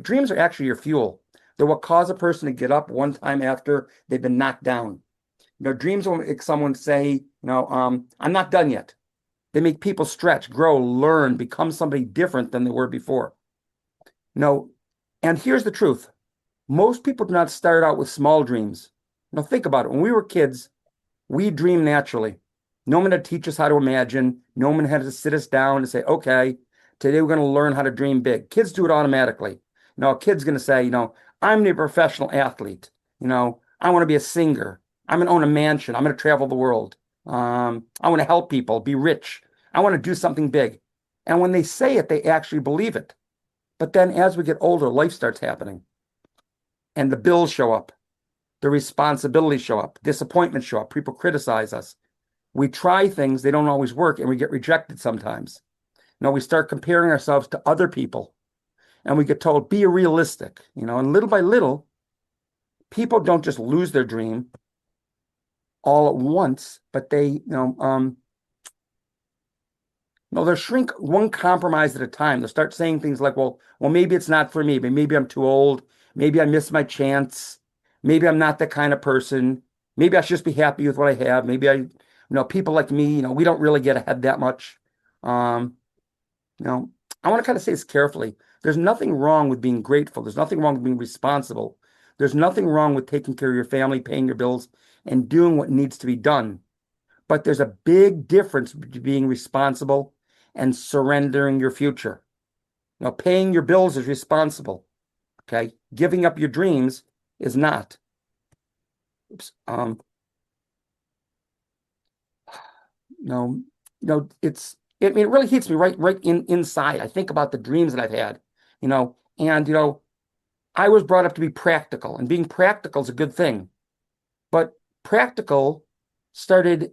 Dreams are actually your fuel. They're what cause a person to get up one time after they've been knocked down. Dreams will make someone say, I'm not done yet. They make people stretch, grow, learn, become somebody different than they were before. And here's the truth. Most people do not start out with small dreams. Now think about it. When we were kids, we dreamed naturally. No one had to teach us how to imagine. No one had to sit us down and say, okay, today we're going to learn how to dream big. Kids do it automatically. A kid's going to say, I'm going to be a professional athlete. I want to be a singer. I'm going to own a mansion. I'm going to travel the world. I want to help people, be rich. I want to do something big. And when they say it, they actually believe it. But then as we get older, life starts happening. And the bills show up. The responsibilities show up. Disappointments show up. People criticize us. We try things, they don't always work, and we get rejected sometimes. We start comparing ourselves to other people. And we get told, be realistic. And little by little, people don't just lose their dream all at once, but they, they'll shrink one compromise at a time. They'll start saying things like, well, maybe it's not for me, but maybe I'm too old. Maybe I missed my chance. Maybe I'm not that kind of person. Maybe I should just be happy with what I have. Maybe people like me, we don't really get ahead that much. I want to kind of say this carefully. There's nothing wrong with being grateful. There's nothing wrong with being responsible. There's nothing wrong with taking care of your family, paying your bills, and doing what needs to be done. But there's a big difference between being responsible and surrendering your future. Paying your bills is responsible. Okay. Giving up your dreams is not. Oops. It really hits me right inside. I think about the dreams that I've had, and I was brought up to be practical, and being practical is a good thing. But practical started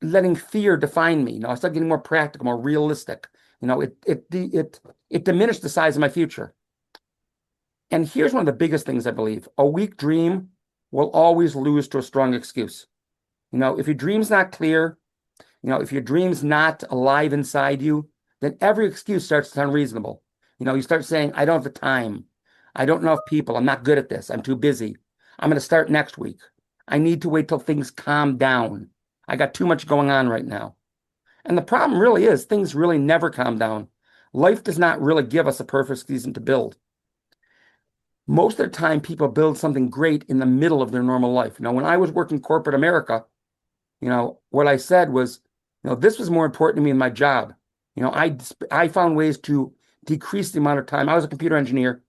letting fear define me. I started getting more practical, more realistic. It diminished the size of my future. And here's one of the biggest things I believe. A weak dream will always lose to a strong excuse. If your dream's not clear, if your dream's not alive inside you, then every excuse starts to sound reasonable. You start saying, I don't have the time. I don't know enough people. I'm not good at this. I'm too busy. I'm going to start next week. I need to wait till things calm down. I got too much going on right now. And the problem really is things really never calm down Life does not really give us a perfect season to build. Most of the time, people build something great in the middle of their normal life. When I was working corporate America, what I said was, this was more important to me than my job. I found ways to decrease the amount of time. I was a computer engineer,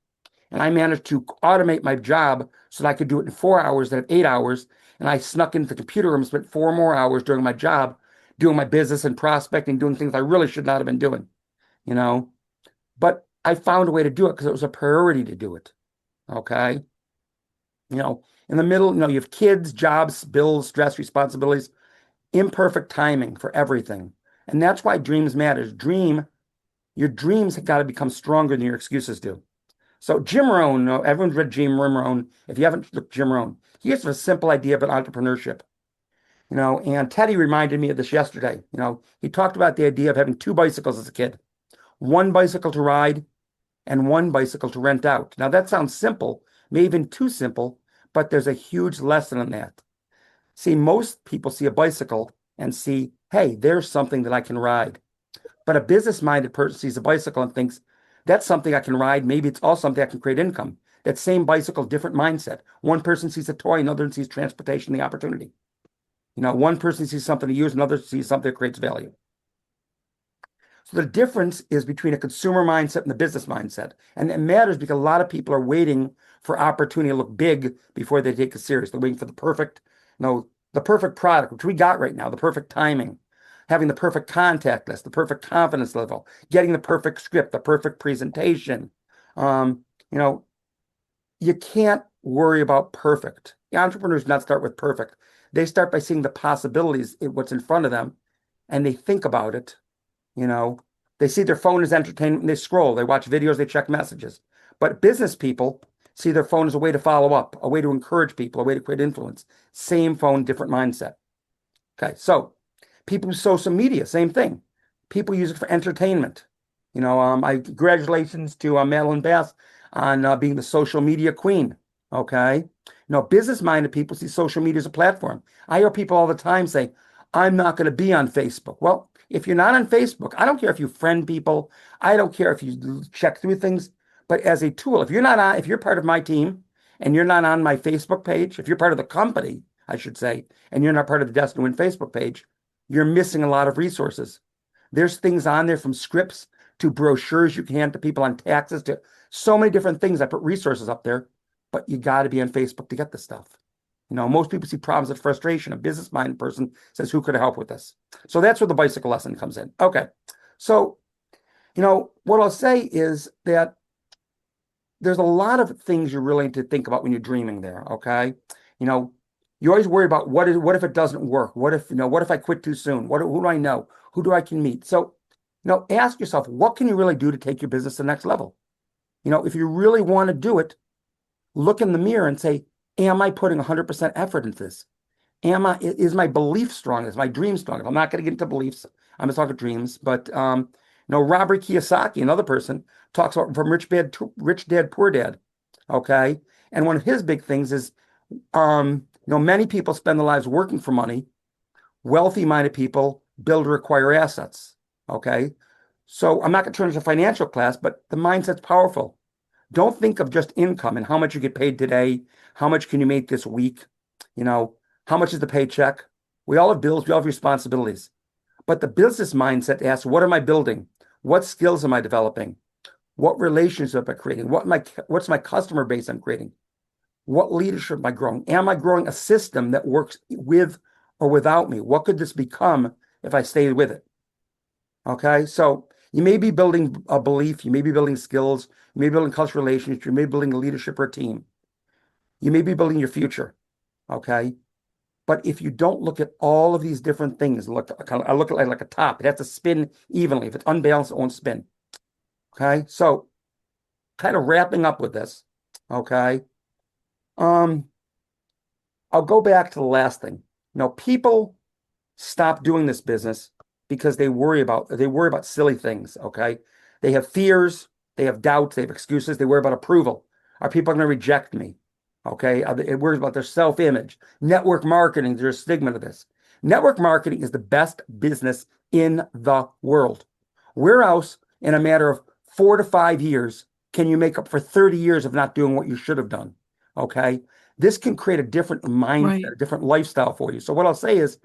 and I managed to automate my job so that I could do it in 4 hours instead of 8 hours. And I snuck into the computer room, spent 4 more hours during my job, doing my business and prospecting, doing things I really should not have been doing, But I found a way to do it because it was a priority to do it. Okay. In the middle, you have kids, jobs, bills, stress, responsibilities, imperfect timing for everything. And that's why dreams matter. Your dreams have got to become stronger than your excuses do. So Jim Rohn, everyone's read Jim Rohn. If you haven't looked Jim Rohn, he has a simple idea about entrepreneurship. And Teddy reminded me of this yesterday. He talked about the idea of having 2 bicycles as a kid, 1 bicycle to ride and 1 bicycle to rent out. Now that sounds simple, maybe even too simple, but there's a huge lesson in that. See, most people see a bicycle and see, hey, there's something that I can ride. But a business-minded person sees a bicycle and thinks, that's something I can ride. Maybe it's also something I can create income. That same bicycle, different mindset. One person sees a toy, another sees transportation, the opportunity. One person sees something to use, another sees something that creates value. So the difference is between a consumer mindset and the business mindset. And it matters because a lot of people are waiting for opportunity to look big before they take it serious. They're waiting for the perfect product, which we got right now, the perfect timing, having the perfect contact list, the perfect confidence level, getting the perfect script, the perfect presentation. You can't worry about perfect. The entrepreneurs do not start with perfect. They start by seeing the possibilities, what's in front of them, and they think about it. They see their phone as entertainment, and they scroll, they watch videos, they check messages. But business people see their phone as a way to follow up, a way to encourage people, a way to create influence. Same phone, different mindset. Okay, so people with social media, same thing. People use it for entertainment. Congratulations to Madeline Bass on being the social media queen. Okay, business-minded people see social media as a platform. I hear people all the time say, I'm not going to be on Facebook. Well, if you're not on Facebook, I don't care if you friend people. I don't care if you check through things, but as a tool, if you're part of my team and you're not on my Facebook page, if you're part of the company, I should say, and you're not part of the Destined to Win Facebook page, you're missing a lot of resources. There's things on there from scripts to brochures you can hand to people on taxes to so many different things. I put resources up there, but you got to be on Facebook to get this stuff. Most people see problems with frustration. A business-minded person says, who could help with this? So that's where the bicycle lesson comes in. Okay. So, what I'll say is that there's a lot of things you're really to think about when you're dreaming there. Okay. You always worry about what if it doesn't work? What if I quit too soon? Who do I know? Who do I can meet? So, ask yourself, what can you really do to take your business to the next level? If you really want to do it, look in the mirror and say, am I putting 100% effort into this? Is my belief strong? Is my dream strong? If I'm not going to get into beliefs, I'm going to talk about dreams. But Robert Kiyosaki, another person, talks about from Rich Dad, Poor Dad. Okay, and one of his big things is, many people spend their lives working for money. Wealthy-minded people build or acquire assets. Okay, so I'm not going to turn into a financial class, but the mindset's powerful. Don't think of just income and how much you get paid today. How much can you make this week? How much is the paycheck? We all have bills. We all have responsibilities. But the business mindset asks, what am I building? What skills am I developing? What relationships am I creating? What's my customer base I'm creating? What leadership am I growing? Am I growing a system that works with or without me? What could this become if I stayed with it? Okay, so you may be building a belief, you may be building skills, you may be building cultural relationships, you may be building a leadership or a team. You may be building your future. Okay, but if you don't look at all of these different things, I look at it like a top. It has to spin evenly. If it's unbalanced, it won't spin. Okay, so kind of wrapping up with this. Okay, I'll go back to the last thing. People stop doing this business because they worry about silly things. Okay, they have fears, they have doubts, they have excuses. They worry about approval. Are people going to reject me? Okay, it worries about their self-image. Network marketing, there's a stigma to this. Network marketing is the best business in the world. Where else in a matter of 4 to 5 years, can you make up for 30 years of not doing what you should have done? Okay. This can create a different mindset, a different lifestyle for you. So what I'll say is,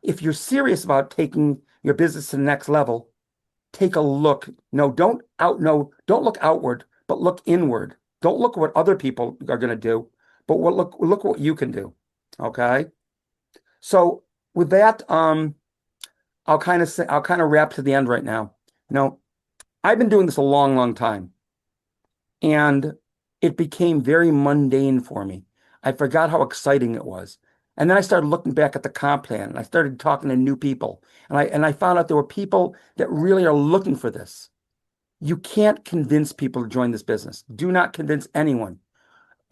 if you're serious about taking your business to the next level, take a look. Don't look outward, but look inward. Don't look at what other people are going to do, but look what you can do. Okay. So with that, I'll kind of wrap to the end right now. I've been doing this a long, long time, and it became very mundane for me. I forgot how exciting it was. And then I started looking back at the comp plan, and I started talking to new people, and I found out there were people that really are looking for this. You can't convince people to join this business. Do not convince anyone.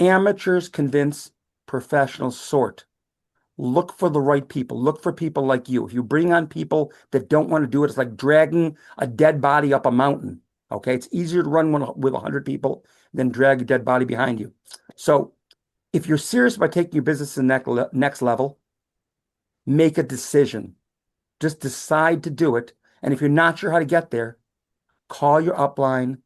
Amateurs convince, professionals sort. Look for the right people. Look for people like you. If you bring on people that don't want to do it, it's like dragging a dead body up a mountain. Okay. It's easier to run with 100 people than drag a dead body behind you. So if you're serious about taking your business to the next level, make a decision. Just decide to do it. And if you're not sure how to get there, call your upline,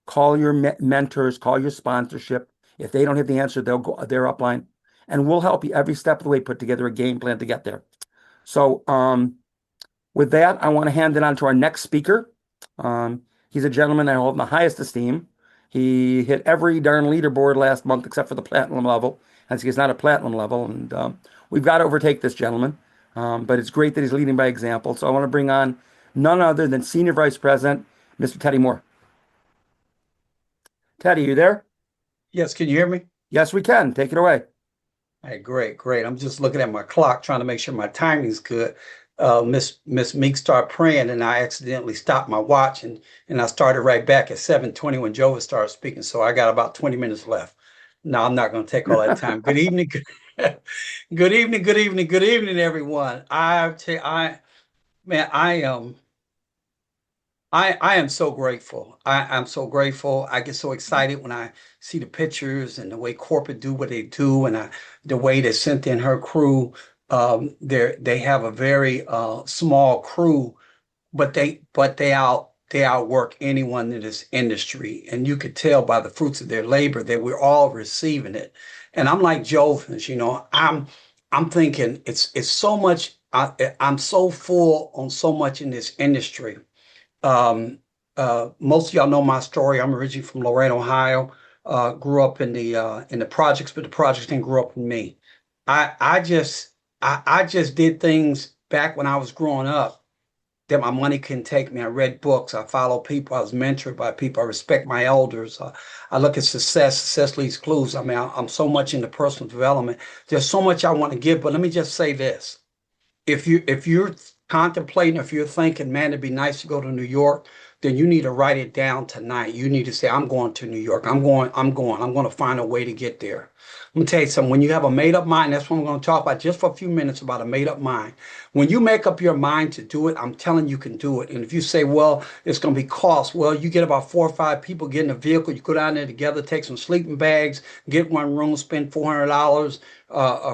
call your mentors, call your sponsorship. If they don't have the answer, they'll go their upline, and we'll help you every step of the way, put together a game plan to get there. So with that, I want to hand it on to our next speaker. He's a gentleman I hold in the highest esteem. He hit every darn leaderboard last month except for the platinum level, as he's not a platinum level, and we've got to overtake this gentleman. But it's great that he's leading by example. So I want to bring on none other than Senior Vice President, Mr. Teddy Moore. Teddy, you there? Yes, can you hear me? Yes, we can. Take it away. Hey, great. I'm just looking at my clock, trying to make sure my timing's good. Miss Meek started praying, and I accidentally stopped my watch, and I started right back at 7:20 when Jovens started speaking. So I got about 20 minutes left. No, I'm not going to take all that time. Good evening. Good evening, everyone. I am so grateful. I'm so grateful. I get so excited when I see the pictures and the way corporate do what they do, and the way that Cynthia and her crew. They have a very small crew, but they outwork anyone in this industry, and you could tell by the fruits of their labor that we're all receiving it. And I'm like Jovens, I'm thinking it's so much. I'm so full on so much in this industry. Most of y'all know my story. I'm originally from Lorain, Ohio. Grew up in the projects, but the projects didn't grow up in me. I just did things back when I was growing up that my money couldn't take me. I read books. I followed people. I was mentored by people. I respect my elders. I look at success. Success leaves clues. I mean, I'm so much into personal development. There's so much I want to give, but let me just say this. If you're contemplating, if you're thinking, man, it'd be nice to go to New York, then you need to write it down tonight. You need to say, I'm going to New York. I'm going to find a way to get there. Let me tell you something. When you have a made up mind, that's what I'm going to talk about just for a few minutes about a made up mind. When you make up your mind to do it, I'm telling you can do it. And if you say, well, it's going to be cost, well, you get about 4 or 5 people, get in a vehicle, you go down there together, take some sleeping bags, get one room, spend $400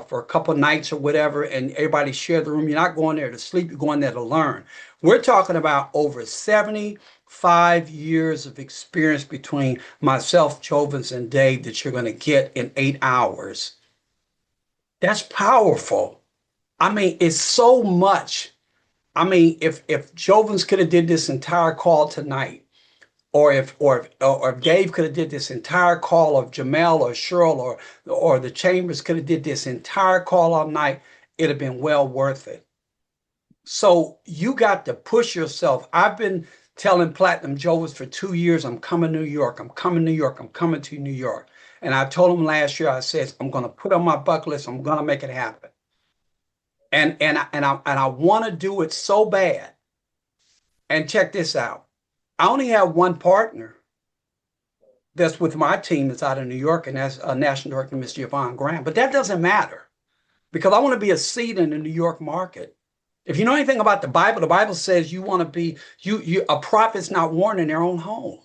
for a couple of nights or whatever, and everybody share the room. You're not going there to sleep, you're going there to learn. We're talking about over 75 years of experience between myself, Jovens, and Dave that you're going to get in 8 hours. That's powerful. I mean, it's so much. I mean, if Jovens could have did this entire call tonight, or if Dave could have did this entire call, of Jamel or Cheryl or the Chambers could have did this entire call all night, it'd have been well worth it. So you got to push yourself. I've been telling Platinum Jovens for 2 years, I'm coming to New York. I'm coming to New York. I'm coming to New York. And I told him last year, I said, I'm going to put on my bucket list. I'm going to make it happen. And I want to do it so bad. And check this out. I only have one partner that's with my team that's out of New York, and that's National Director Ms. Yvonne Graham. But that doesn't matter, because I want to be a seed in the New York market. If you know anything about the Bible says you want to be a prophet's not warned in their own home.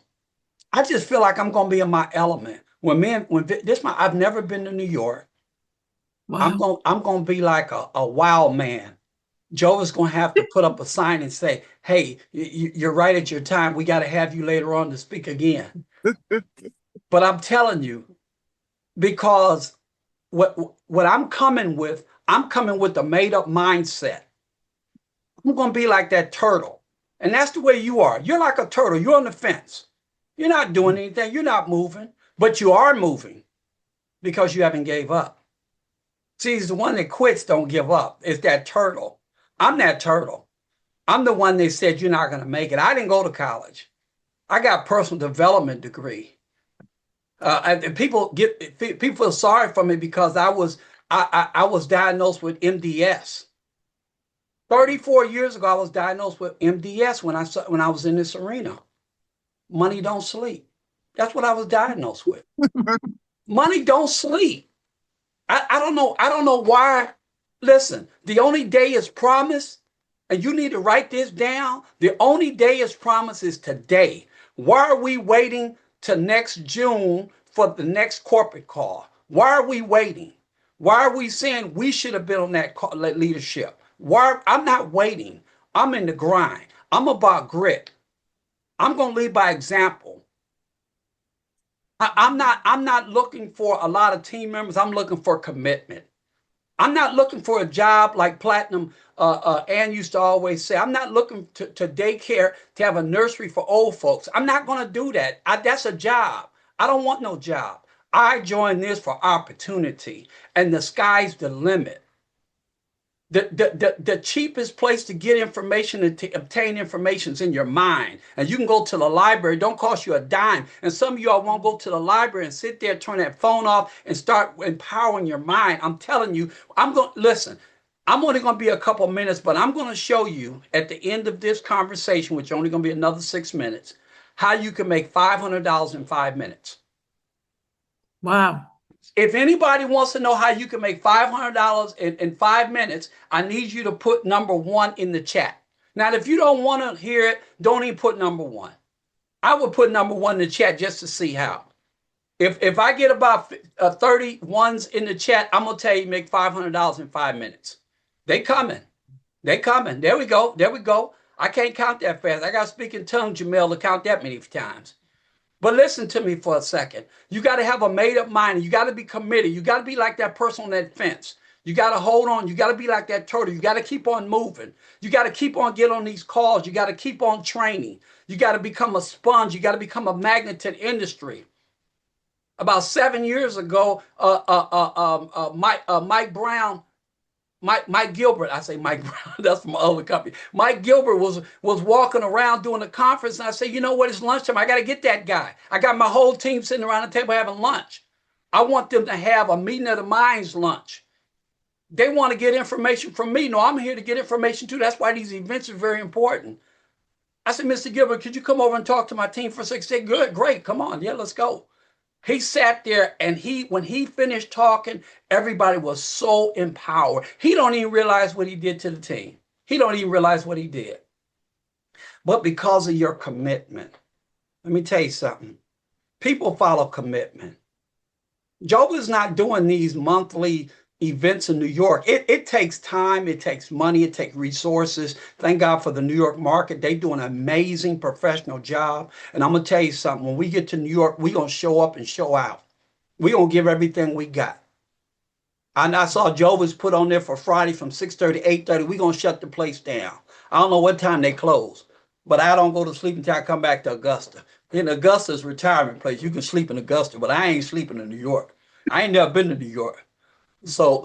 I just feel like I'm going to be in my element. I've never been to New York. Wow. I'm going to be like a wild man. Jovens going to have to put up a sign and say, hey, you're right at your time. We got to have you later on to speak again. But I'm telling you, because what I'm coming with a made up mindset. I'm going to be like that turtle. And that's the way you are. You're like a turtle. You're on the fence. You're not doing anything. You're not moving, but you are moving because you haven't gave up. See, it's the one that quits don't give up. It's that turtle. I'm that turtle. I'm the one that said you're not going to make it. I didn't go to college. I got a personal development degree. And people feel sorry for me because I was diagnosed with MDS. 34 years ago, I was diagnosed with MDS when I was in this arena. Money don't sleep. That's what I was diagnosed with. Money don't sleep. I don't know. I don't know why. Listen, the only day is promised, and you need to write this down. The only day is promised is today. Why are we waiting till next June for the next corporate call? Why are we waiting? Why are we saying we should have been on that leadership? Why? I'm not waiting. I'm in the grind. I'm about grit. I'm going to lead by example. I'm not looking for a lot of team members. I'm looking for commitment. I'm not looking for a job like Platinum Ann used to always say. I'm not looking to daycare to have a nursery for old folks. I'm not going to do that. That's a job. I don't want no job. I joined this for opportunity, and the sky's the limit. The cheapest place to get information and to obtain information is in your mind. And you can go to the library. It don't cost you a dime. And some of y'all won't go to the library and sit there, turn that phone off and start empowering your mind. I'm telling you, listen, I'm only going to be a couple minutes, but I'm going to show you at the end of this conversation, which is only going to be another 6 minutes, how you can make $500 in 5 minutes. Wow. If anybody wants to know how you can make $500 in 5 minutes, I need you to put number 1 in the chat. Now, if you don't want to hear it, don't even put number 1. I would put number 1 in the chat just to see how. If I get about 30 ones in the chat, I'm going to tell you make $500 in 5 minutes. They coming. They coming. There we go. There we go. I can't count that fast. I got to speak in tongues, Jamel, to count that many times. But listen to me for a second. You got to have a made up mind. You got to be committed. You got to be like that person on that fence. You got to hold on. You got to be like that turtle. You got to keep on moving. You got to keep on getting on these calls. You got to keep on training. You got to become a sponge. You got to become a magnet to the industry. About 7 years ago, Mike Brown, Mike Gilbert, I say Mike Brown, that's from my other company. Mike Gilbert was walking around doing a conference, and I say, you know what, it's lunchtime. I got to get that guy. I got my whole team sitting around the table having lunch. I want them to have a meeting of the minds lunch. They want to get information from me. No, I'm here to get information too. That's why these events are very important. I said, Mr. Gilbert, could you come over and talk to my team for 6 days? Good, great, come on, yeah, let's go. He sat there, and when he finished talking, everybody was so empowered. He don't even realize what he did to the team. He don't even realize what he did. But because of your commitment, let me tell you something. People follow commitment. Job is not doing these monthly events in New York. It takes time, it takes money, it takes resources. Thank God for the New York market. They do an amazing professional job. And I'm going to tell you something. When we get to New York, we're going to show up and show out. We're going to give everything we got. And I saw Jovens put on there for Friday from 6:30 to 8:30. We're going to shut the place down. I don't know what time they close, but I don't go to sleep until I come back to Augusta. In Augusta's retirement place, you can sleep in Augusta, but I ain't sleeping in New York. I ain't never been to New York. So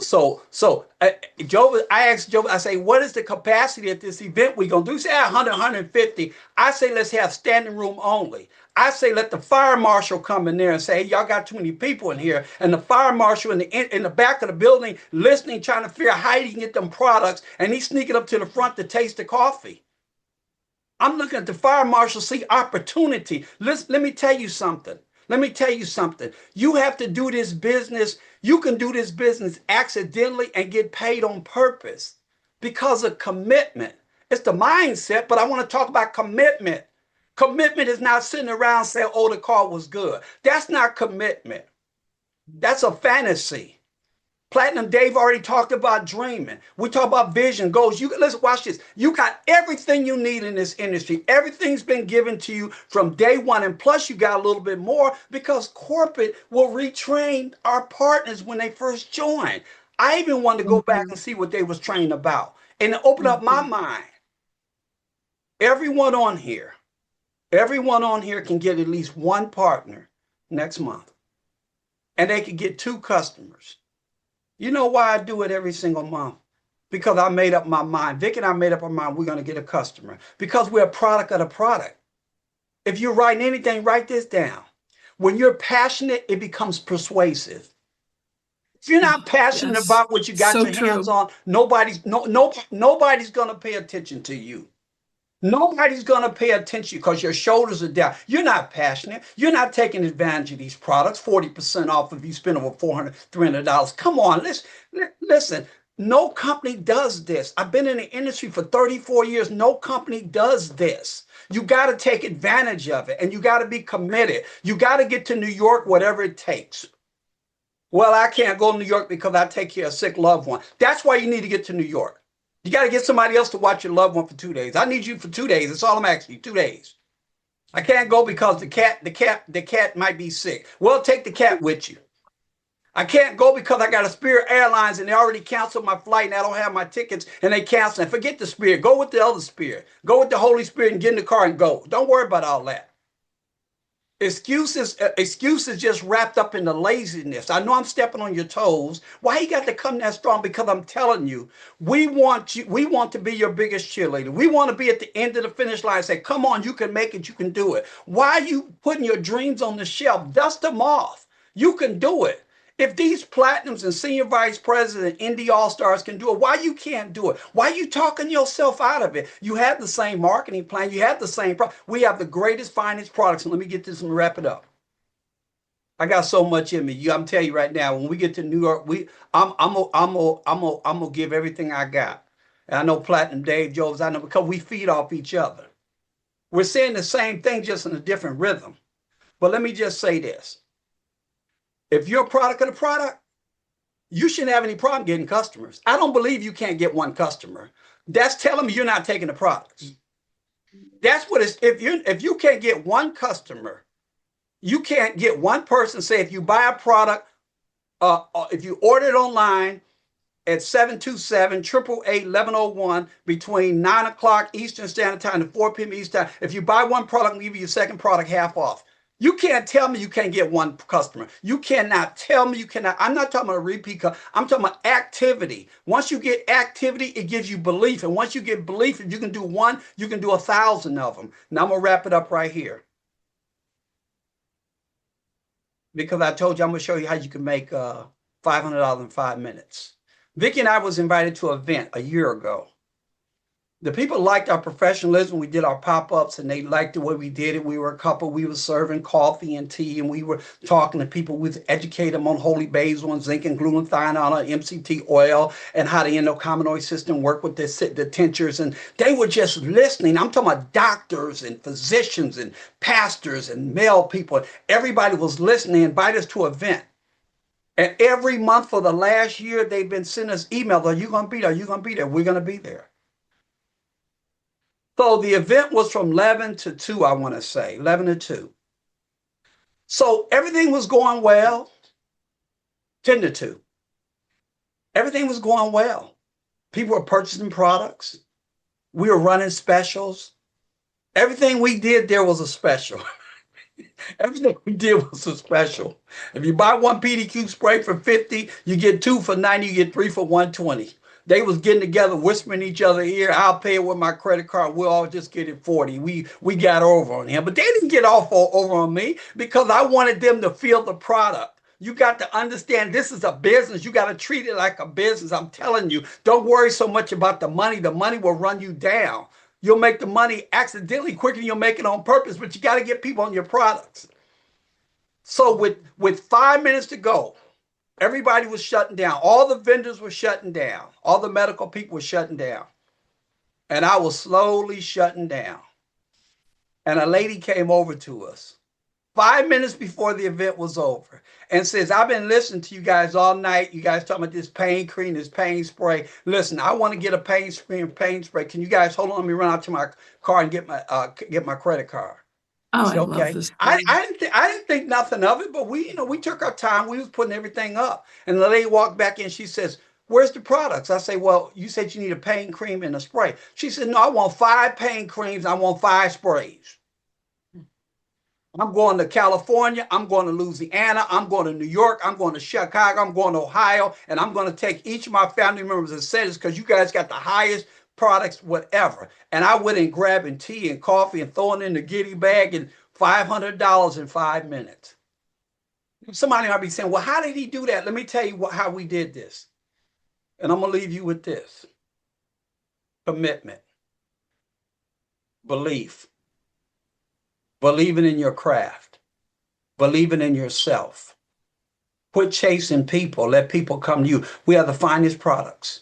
Joe, I asked Joe, I say, what is the capacity at this event we gonna do? He said 100, 150. I say, let's have standing room only. I say, let the fire marshal come in there and say, hey, y'all got too many people in here. And the fire marshal in the back of the building listening, trying to figure out how he can get them products. And he's sneaking up to the front to taste the coffee. I'm looking at the fire marshal, see opportunity. Let me tell you something. Let me tell you something. You have to do this business. You can do this business accidentally and get paid on purpose because of commitment. It's the mindset, but I want to talk about commitment. Commitment is not sitting around saying, oh, the car was good. That's not commitment. That's a fantasy. Platinum Dave already talked about dreaming. We talk about vision, goals. Listen, watch this. You got everything you need in this industry. Everything's been given to you from day one. And plus you got a little bit more because corporate will retrain our partners when they first join. I even wanted to go back and see what they was trained about and open up my mind. Everyone on here can get at least one partner next month. And they could get 2 customers. You know why I do it every single month? Because I made up my mind. Vic and I made up our mind we're going to get a customer. Because we're a product of the product. If you're writing anything, write this down. When you're passionate, it becomes persuasive. If you're not passionate about what you got your hands on, nobody's going to pay attention to you. Nobody's going to pay attention because your shoulders are down. You're not passionate. You're not taking advantage of these products. 40% off if you spend over $400, $300. Come on, listen. No company does this. I've been in the industry for 34 years. No company does this. You got to take advantage of it, and you got to be committed. You got to get to New York, whatever it takes. Well, I can't go to New York because I take care of a sick loved one. That's why you need to get to New York. You got to get somebody else to watch your loved one for 2 days. I need you for 2 days. That's all I'm asking you, 2 days. I can't go because the cat might be sick. Well, take the cat with you. I can't go because I got a Spirit Airlines and they already canceled my flight and I don't have my tickets and they canceled. Forget the Spirit. Go with the other Spirit. Go with the Holy Spirit and get in the car and go. Don't worry about all that. Excuses just wrapped up in the laziness. I know I'm stepping on your toes. Why you got to come that strong? Because I'm telling you, we want to be your biggest cheerleader. We want to be at the end of the finish line and say, come on, you can make it, you can do it. Why are you putting your dreams on the shelf? Dust them off. You can do it. If these platinums and senior vice president, indie all-stars can do it, why you can't do it? Why are you talking yourself out of it? You have the same marketing plan. You have the same product. We have the greatest, finest products. And let me get this and wrap it up. I got so much in me. I'm telling you right now, when we get to New York, I'm gonna give everything I got. And I know Platinum Dave, Jovens, I know because we feed off each other. We're saying the same thing, just in a different rhythm. But let me just say this. If you're a product of the product, you shouldn't have any problem getting customers. I don't believe you can't get one customer. That's telling me you're not taking the products. That's what it's, if you can't get one customer, you can't get one person, say if you buy a product, if you order it online at 727-888-1101 between 9 o'clock Eastern Standard Time and 4 p.m. Eastern Time, if you buy one product, we'll give you your second product half off. You can't tell me you can't get one customer. You cannot tell me you cannot. I'm not talking about a repeat. I'm talking about activity. Once you get activity, it gives you belief. And once you get belief, if you can do one, you can do 1,000 of them. Now I'm going to wrap it up right here. Because I told you I'm going to show you how you can make $500 in 5 minutes. Vicki and I was invited to an event a year ago. The people liked our professionalism. We did our pop-ups and they liked the way we did it. We were a couple. We were serving coffee and tea and we were talking to people. We educate them on holy basil and zinc and glutathione on MCT oil and how the endocannabinoid system work with the tinctures. And they were just listening. I'm talking about doctors and physicians and pastors and male people. Everybody was listening. They invited us to an event. And every month for the last year, they've been sending us emails. Are you going to be there? Are you going to be there? We're going to be there. So the event was from 11 to 2, I want to say, 11 to 2. So everything was going well, 10 to 2. Everything was going well. People were purchasing products. We were running specials. Everything we did there was a special. Everything we did was a special. If you buy one PDQ spray for $50, you get 2 for $90, you get 3 for $120. They was getting together, whispering each other ear. I'll pay it with my credit card. We'll all just get it 40. We got over on him, but they didn't get over on me because I wanted them to feel the product. You got to understand this is a business. You got to treat it like a business. I'm telling you, don't worry so much about the money. The money will run you down. You'll make the money accidentally quicker than you'll make it on purpose, but you got to get people on your products. So with 5 minutes to go, everybody was shutting down. All the vendors were shutting down. All the medical people were shutting down. And I was slowly shutting down. And a lady came over to us. 5 minutes before the event was over, and says, I've been listening to you guys all night. You guys talking about this pain cream, this pain spray. Listen, I want to get a pain spray. Can you guys hold on? Let me run out to my car and get my credit card. Oh, Said, I love okay. this. I didn't think nothing of it, but we took our time. We was putting everything up. And the lady walked back in. She says, where's the products? I say, well, you said you need a pain cream and a spray. She said, no, I want 5 pain creams. I want 5 sprays. I'm going to California. I'm going to Louisiana. I'm going to New York. I'm going to Chicago. I'm going to Ohio. And I'm going to take each of my family members and say this because you guys got the highest products, whatever. And I went and grabbing tea and coffee and throwing in the giddy bag and $500 in 5 minutes. Somebody might be saying, well, how did he do that? Let me tell you how we did this. And I'm going to leave you with this. Commitment. Belief. Believing in your craft. Believing in yourself. Quit chasing people. Let people come to you. We have the finest products.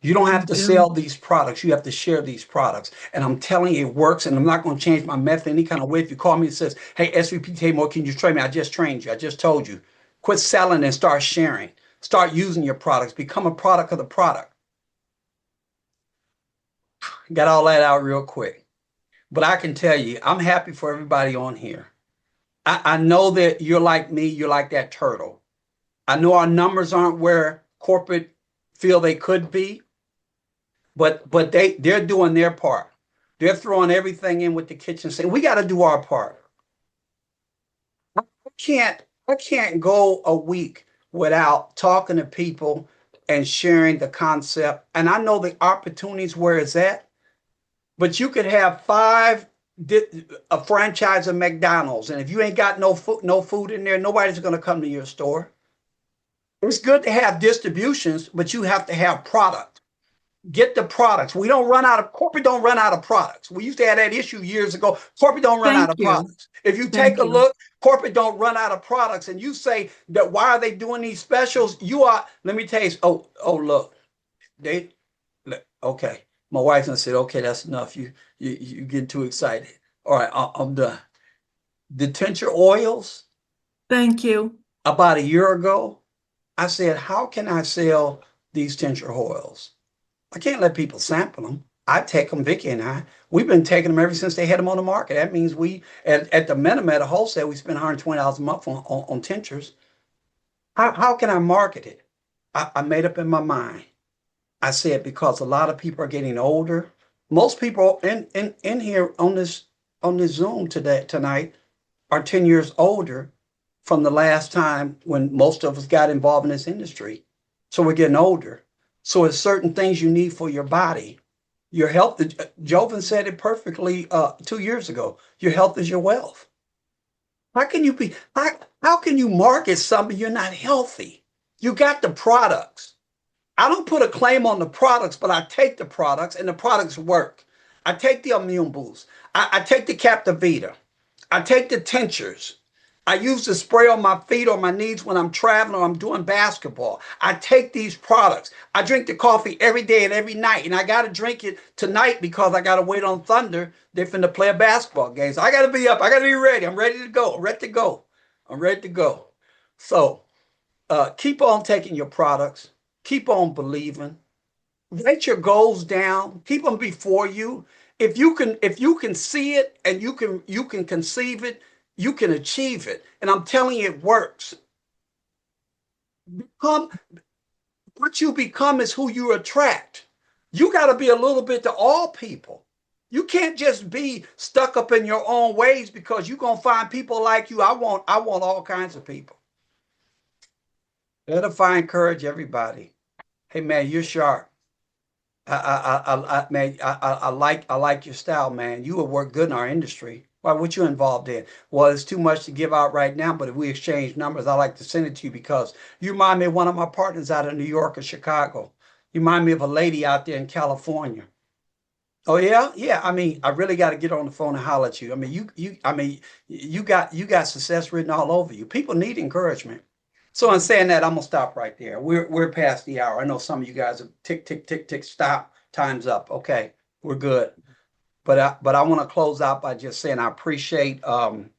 You don't have to sell these products. You have to share these products. And I'm telling you, it works. And I'm not going to change my method any kind of way. If you call me and says, hey, SVP Taymore, can you train me? I just trained you. I just told you. Quit selling and start sharing. Start using your products. Become a product of the product. Got all that out real quick. But I can tell you, I'm happy for everybody on here. I know that you're like me. You're like that turtle. I know our numbers aren't where corporate feel they could be, but they're doing their part. They're throwing everything in with the kitchen sink. We got to do our part. I can't go a week without talking to people and sharing the concept. And I know the opportunities where it's at, but you could have a franchise of McDonald's, and if you ain't got no food in there, nobody's going to come to your store. It's good to have distributions, but you have to have product. Get the products. Corporate don't run out of products. We used to have that issue years ago. Corporate don't run out of products. If you take a look, corporate don't run out of products. And you say that why are they doing these specials? Let me tell you, look, okay. My wife and said, okay, that's enough. You get too excited. All right, I'm done. The tincture oils. Thank you. About a year ago, I said, how can I sell these tincture oils? I can't let people sample them. I take them, Vicky and I. We've been taking them ever since they had them on the market. That means we, at the minimum, at a wholesale, we spend $120 a month on tinctures. How can I market it? I made up in my mind. I said, because a lot of people are getting older. Most people in here on this Zoom tonight are 10 years older from the last time when most of us got involved in this industry. So we're getting older. So it's certain things you need for your body. Your health, Jovens said it perfectly 2 years ago. Your health is your wealth. How can you market something you're not healthy? You got the products. I don't put a claim on the products, but I take the products and the products work. I take the immune boost. I take the Captivita. I take the tinctures. I use the spray on my feet or my knees when I'm traveling or I'm doing basketball. I take these products. I drink the coffee every day and every night. And I got to drink it tonight because I got to wait on Thunder. They're finna play a basketball game. So I got to be up. I got to be ready. I'm ready to go. I'm ready to go. I'm ready to go. So keep on taking your products. Keep on believing. Write your goals down. Keep them before you. If you can see it and you can conceive it, you can achieve it. And I'm telling you, it works. What you become is who you attract. You got to be a little bit to all people. You can't just be stuck up in your own ways because you're going to find people like you. I want all kinds of people. Edify, encourage everybody. Hey man, you're sharp. I like your style, man. You would work good in our industry. Why? What you involved in? Well, it's too much to give out right now, but if we exchange numbers, I like to send it to you because you remind me of one of my partners out of New York or Chicago. You remind me of a lady out there in California. Oh yeah, yeah. I mean, I really got to get on the phone and holler at you. I mean, you got success written all over you. People need encouragement. So in saying that, I'm gonna stop right there. We're past the hour. I know some of you guys are tick, tick, tick, tick, stop. Time's up. Okay, we're good. But I want to close out by just saying I appreciate all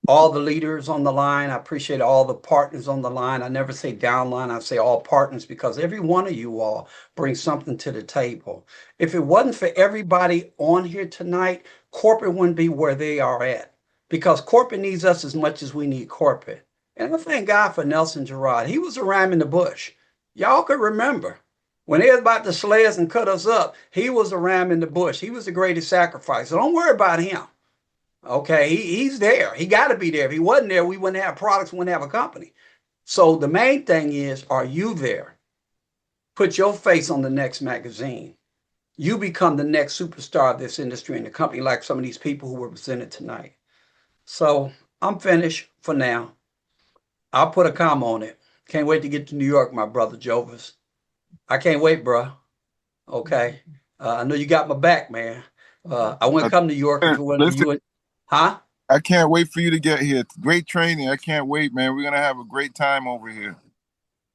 all the leaders on the line. I appreciate all the partners on the line. I never say downline, I say all partners, because every one of you all brings something to the table. If it wasn't for everybody on here tonight, corporate wouldn't be where they are at, because corporate needs us as much as we need corporate. And I thank God for Nelson Gerard. He was a ram in the bush. Y'all could remember when they was about to slay us and cut us up, he was a ram in the bush. He was the greatest sacrifice. So don't worry about him. Okay, he's there. He got to be there. If he wasn't there, we wouldn't have products, we wouldn't have a company. So the main thing is, are you there? Put your face on the next magazine. You become the next superstar of this industry and the company, like some of these people who were presented tonight. So I'm finished for now. I'll put a comma on it. Can't wait to get to New York, my brother Jovens. I can't wait, bro. Okay. I know you got my back, man. I wouldn't come to New York if it wasn't for Listen, you. Huh? I can't wait for you to get here. It's great training. I can't wait, man. We're gonna have a great time over here.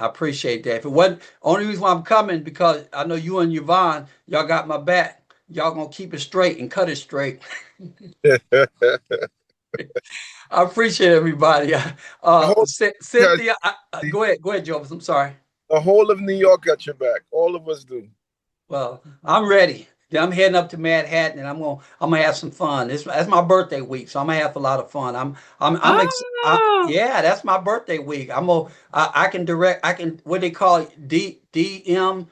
I appreciate that. If it wasn't, only reason why I'm coming, because I know you and Yvonne, y'all got my back. Y'all gonna keep it straight and cut it straight. I appreciate everybody. Cynthia, go ahead, Jovis. I'm sorry. The whole of New York got your back. All of us do. Well, I'm ready. I'm heading up to Manhattan, and I'm gonna have some fun. That's my birthday week, so I'm gonna have a lot of fun. Yeah, that's my birthday week. I can direct. I can, what they call it, DM.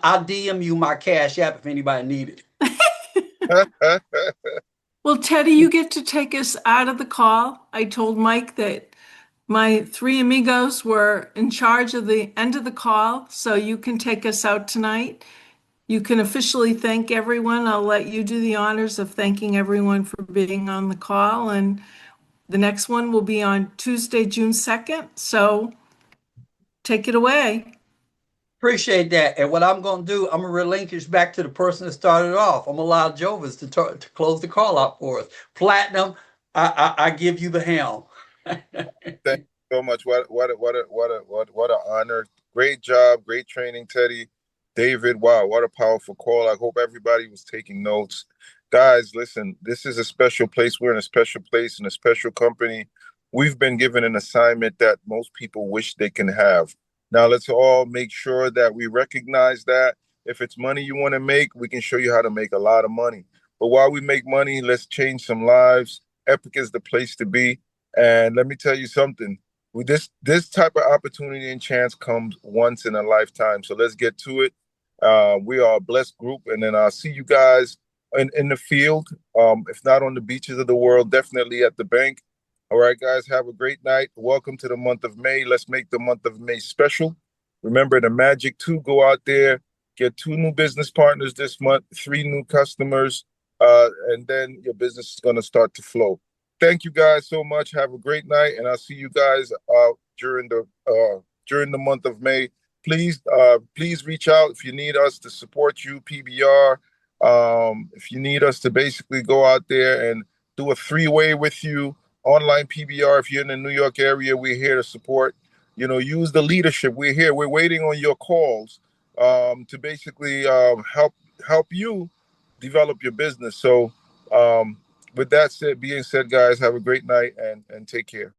I'll DM you my Cash App if anybody need it. Well, Teddy, you get to take us out of the call. I told Mike that my three amigos were in charge of the end of the call, so you can take us out tonight. You can officially thank everyone. I'll let you do the honors of thanking everyone for being on the call. And the next one will be on Tuesday, June 2nd. So take it away. Appreciate that. And what I'm going to do, I'm going to relinquish back to the person that started off. I'm going to allow Jovens to close the call out for us. Platinum, I give you the helm. Thank you so much. What an honor. Great job. Great training, Teddy. David, wow, what a powerful call. I hope everybody was taking notes. Guys, listen, this is a special place. We're in a special place in a special company. We've been given an assignment that most people wish they can have. Now, let's all make sure that we recognize that. If it's money you want to make, we can show you how to make a lot of money. But while we make money, let's change some lives. Epic is the place to be. And let me tell you something. With this type of opportunity and chance comes once in a lifetime. So let's get to it. We are a blessed group. And then I'll see you guys in the field. If not on the beaches of the world, definitely at the bank. All right, guys, have a great night. Welcome to the month of May. Let's make the month of May special. Remember the magic too. Go out there, get 2 new business partners this month, 3 new customers, and then your business is going to start to flow. Thank you guys so much. Have a great night, and I'll see you guys during the month of May. Please reach out if you need us to support you, PBR. If you need us to basically go out there and do a 3-way with you. Online PBR, if you're in the New York area, we're here to support. Use the leadership. We're here. We're waiting on your calls to basically help you develop your business. So with that being said, guys, have a great night and take care.